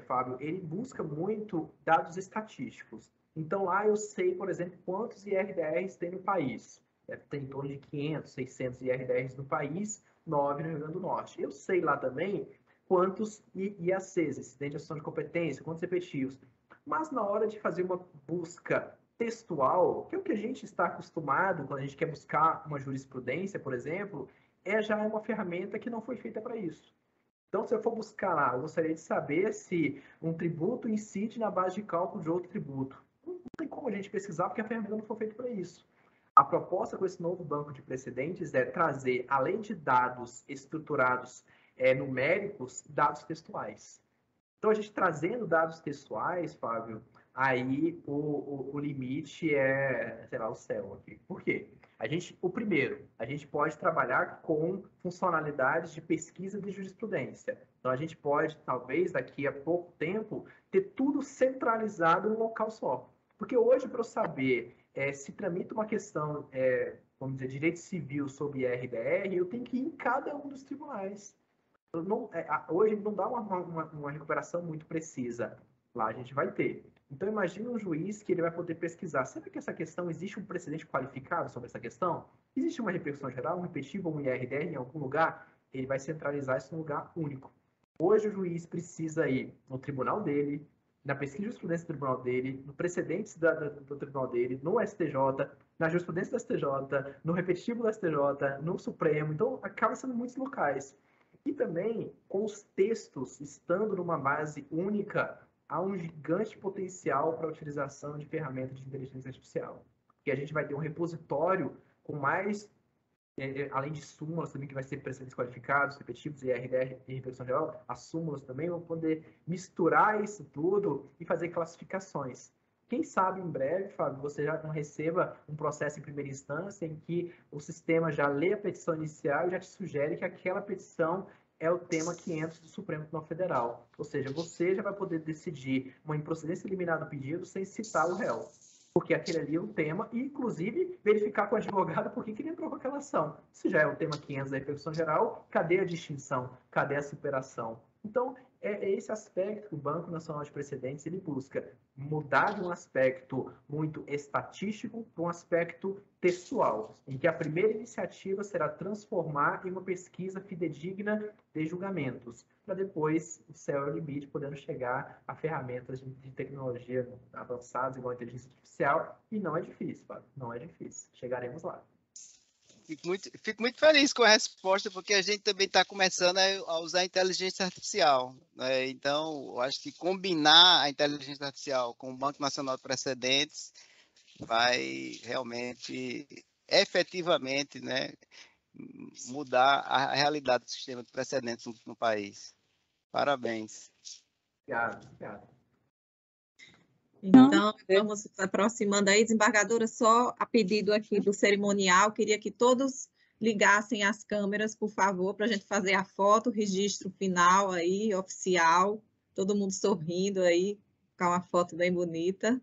Fábio, ele busca muito dados estatísticos. Então lá eu sei, por exemplo, quantos IRDRs tem no país. Tem em torno de 500, 600 IRDRs no país, 9 no Rio Grande do Norte. Eu sei lá também quantos IACs, incidente de ação de competência, quantos efetivos. Mas na hora de fazer uma busca textual, que é o que a gente está acostumado quando a gente quer buscar uma jurisprudência, por exemplo, já é uma ferramenta que não foi feita para isso. Então, se eu for buscar lá, eu gostaria de saber se um tributo incide na base de cálculo de outro tributo. Não tem como a gente pesquisar porque a ferramenta não foi feita para isso. A proposta com esse novo banco de precedentes é trazer, além de dados estruturados numéricos, dados textuais. Então, a gente trazendo dados textuais, Fábio, aí o limite é, sei lá, o céu aqui. Por quê? Primeiro, a gente pode trabalhar com funcionalidades de pesquisa de jurisprudência. Então, a gente pode, talvez, daqui a pouco tempo, ter tudo centralizado num local só. Porque hoje, para eu saber se tramita uma questão, vamos dizer, direito civil sobre RDR, eu tenho que ir em cada um dos tribunais. Hoje não dá uma recuperação muito precisa. Lá a gente vai ter. Então, imagine um juiz que ele vai poder pesquisar. Será que essa questão, existe um precedente qualificado sobre essa questão? Existe uma repercussão geral, um repetível, um IRDR em algum lugar? Ele vai centralizar isso num lugar único. Hoje o juiz precisa ir no tribunal dele, na pesquisa de jurisprudência do tribunal dele, no precedentes do tribunal dele, no STJ, na jurisprudência do STJ, no repetitivo do STJ, no Supremo. Então, acaba sendo muitos locais. E também, com os textos estando numa base única, há um gigante potencial para a utilização de ferramentas de inteligência artificial. Porque a gente vai ter um repositório com mais, além de súmulas também, que vai ser precedentes qualificados, repetitivos, IRDR e repercussão geral, as súmulas também vão poder misturar isso tudo e fazer classificações. Quem sabe em breve, Fábio, você já não receba um processo em primeira instância em que o sistema já lê a petição inicial e já te sugere que aquela petição é o tema 500 do Supremo Tribunal Federal. Ou seja, você já vai poder decidir uma improcedência liminar do pedido sem citar o réu. Porque aquele ali é o tema, e inclusive verificar com o advogado por que ele entrou com aquela ação. Se já é o tema 500 da repercussão geral, cadê a distinção? Cadê a superação? Então, é esse aspecto que o Banco Nacional de Precedentes ele busca mudar de um aspecto muito estatístico para um aspecto textual, em que a primeira iniciativa será transformar em uma pesquisa fidedigna de julgamentos, para depois o céu é o limite, podendo chegar a ferramentas de tecnologia avançadas, igual a inteligência artificial, e não é difícil, Fábio, não é difícil. Chegaremos lá. Fico muito feliz com a resposta, porque a gente também está começando a usar a inteligência artificial, né? Então, eu acho que combinar a inteligência artificial com o Banco Nacional de Precedentes vai realmente, efetivamente, né, mudar a realidade do sistema de precedentes no país. Parabéns. Obrigado. Então, vamos se aproximando aí, desembargadora, só a pedido aqui do cerimonial, queria que todos ligassem as câmeras, por favor, para a gente fazer a foto, o registro final aí, oficial, todo mundo sorrindo aí, ficar uma foto bem bonita.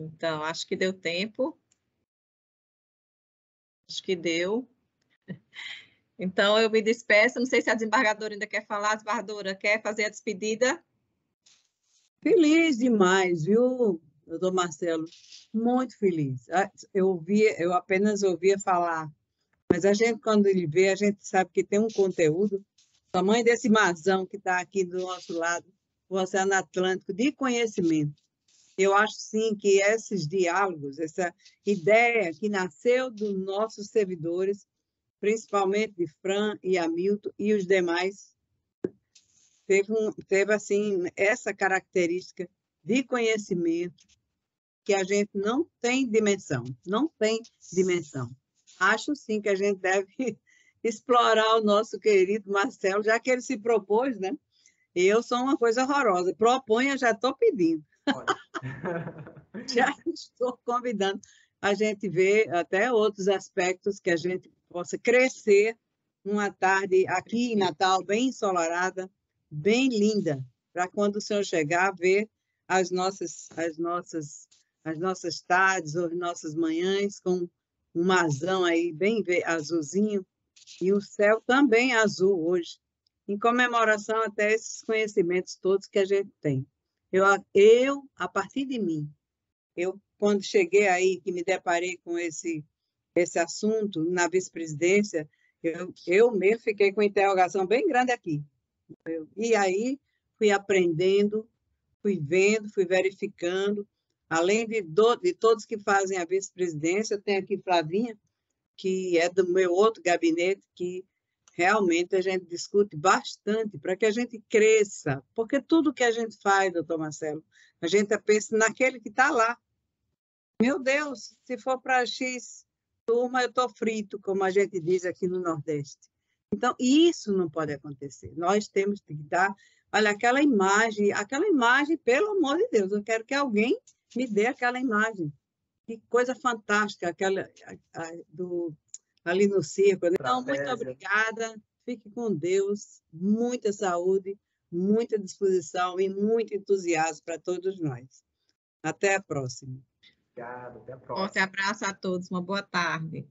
Então, acho que deu tempo. Acho que deu. Então, eu me despeço. Não sei se a desembargadora ainda quer falar. A desembargadora quer fazer a despedida? Feliz demais, viu, doutor Marcelo? Muito feliz. Eu apenas ouvia falar, mas a gente, quando ele vê, a gente sabe que tem um conteúdo, o tamanho desse marzão que está aqui do nosso lado, o Oceano Atlântico, de conhecimento. Eu acho, sim, que esses diálogos, essa ideia que nasceu dos nossos servidores, principalmente de Fran e Hamilton e os demais, teve assim, essa característica de conhecimento que a gente não tem dimensão. Acho, sim, que a gente deve explorar o nosso querido Marcelo, já que ele se propôs, né? Eu sou uma coisa horrorosa. Proponha, já estou pedindo. Já estou convidando a gente ver até outros aspectos que a gente possa crescer numa tarde aqui em Natal, bem ensolarada, bem linda, para quando o senhor chegar, ver as nossas tardes ou as nossas manhãs com um marzão aí bem azulzinho e o céu também azul hoje, em comemoração até esses conhecimentos todos que a gente tem. Eu a partir de mim, quando cheguei aí, que me deparei com esse assunto na vice-presidência, eu mesmo fiquei com uma interrogação bem grande aqui. E aí fui aprendendo, fui vendo, fui verificando. Além de todos que fazem a vice-presidência, eu tenho aqui Flavinha, que é do meu outro gabinete, que realmente a gente discute bastante para que a gente cresça, porque tudo que a gente faz, doutor Marcelo, a gente pensa naquele que está lá. Meu Deus, se for para X turma, eu estou frito, como a gente diz aqui no Nordeste. Então, isso não pode acontecer. Nós temos que dar, olha, aquela imagem, pelo amor de Deus, eu quero que alguém me dê aquela imagem. Que coisa fantástica, aquela ali no circo. Então, muito obrigada, fique com Deus, muita saúde, muita disposição e muito entusiasmo para todos nós. Até a próxima. Obrigado, até a próxima. Forte abraço a todos, uma boa tarde.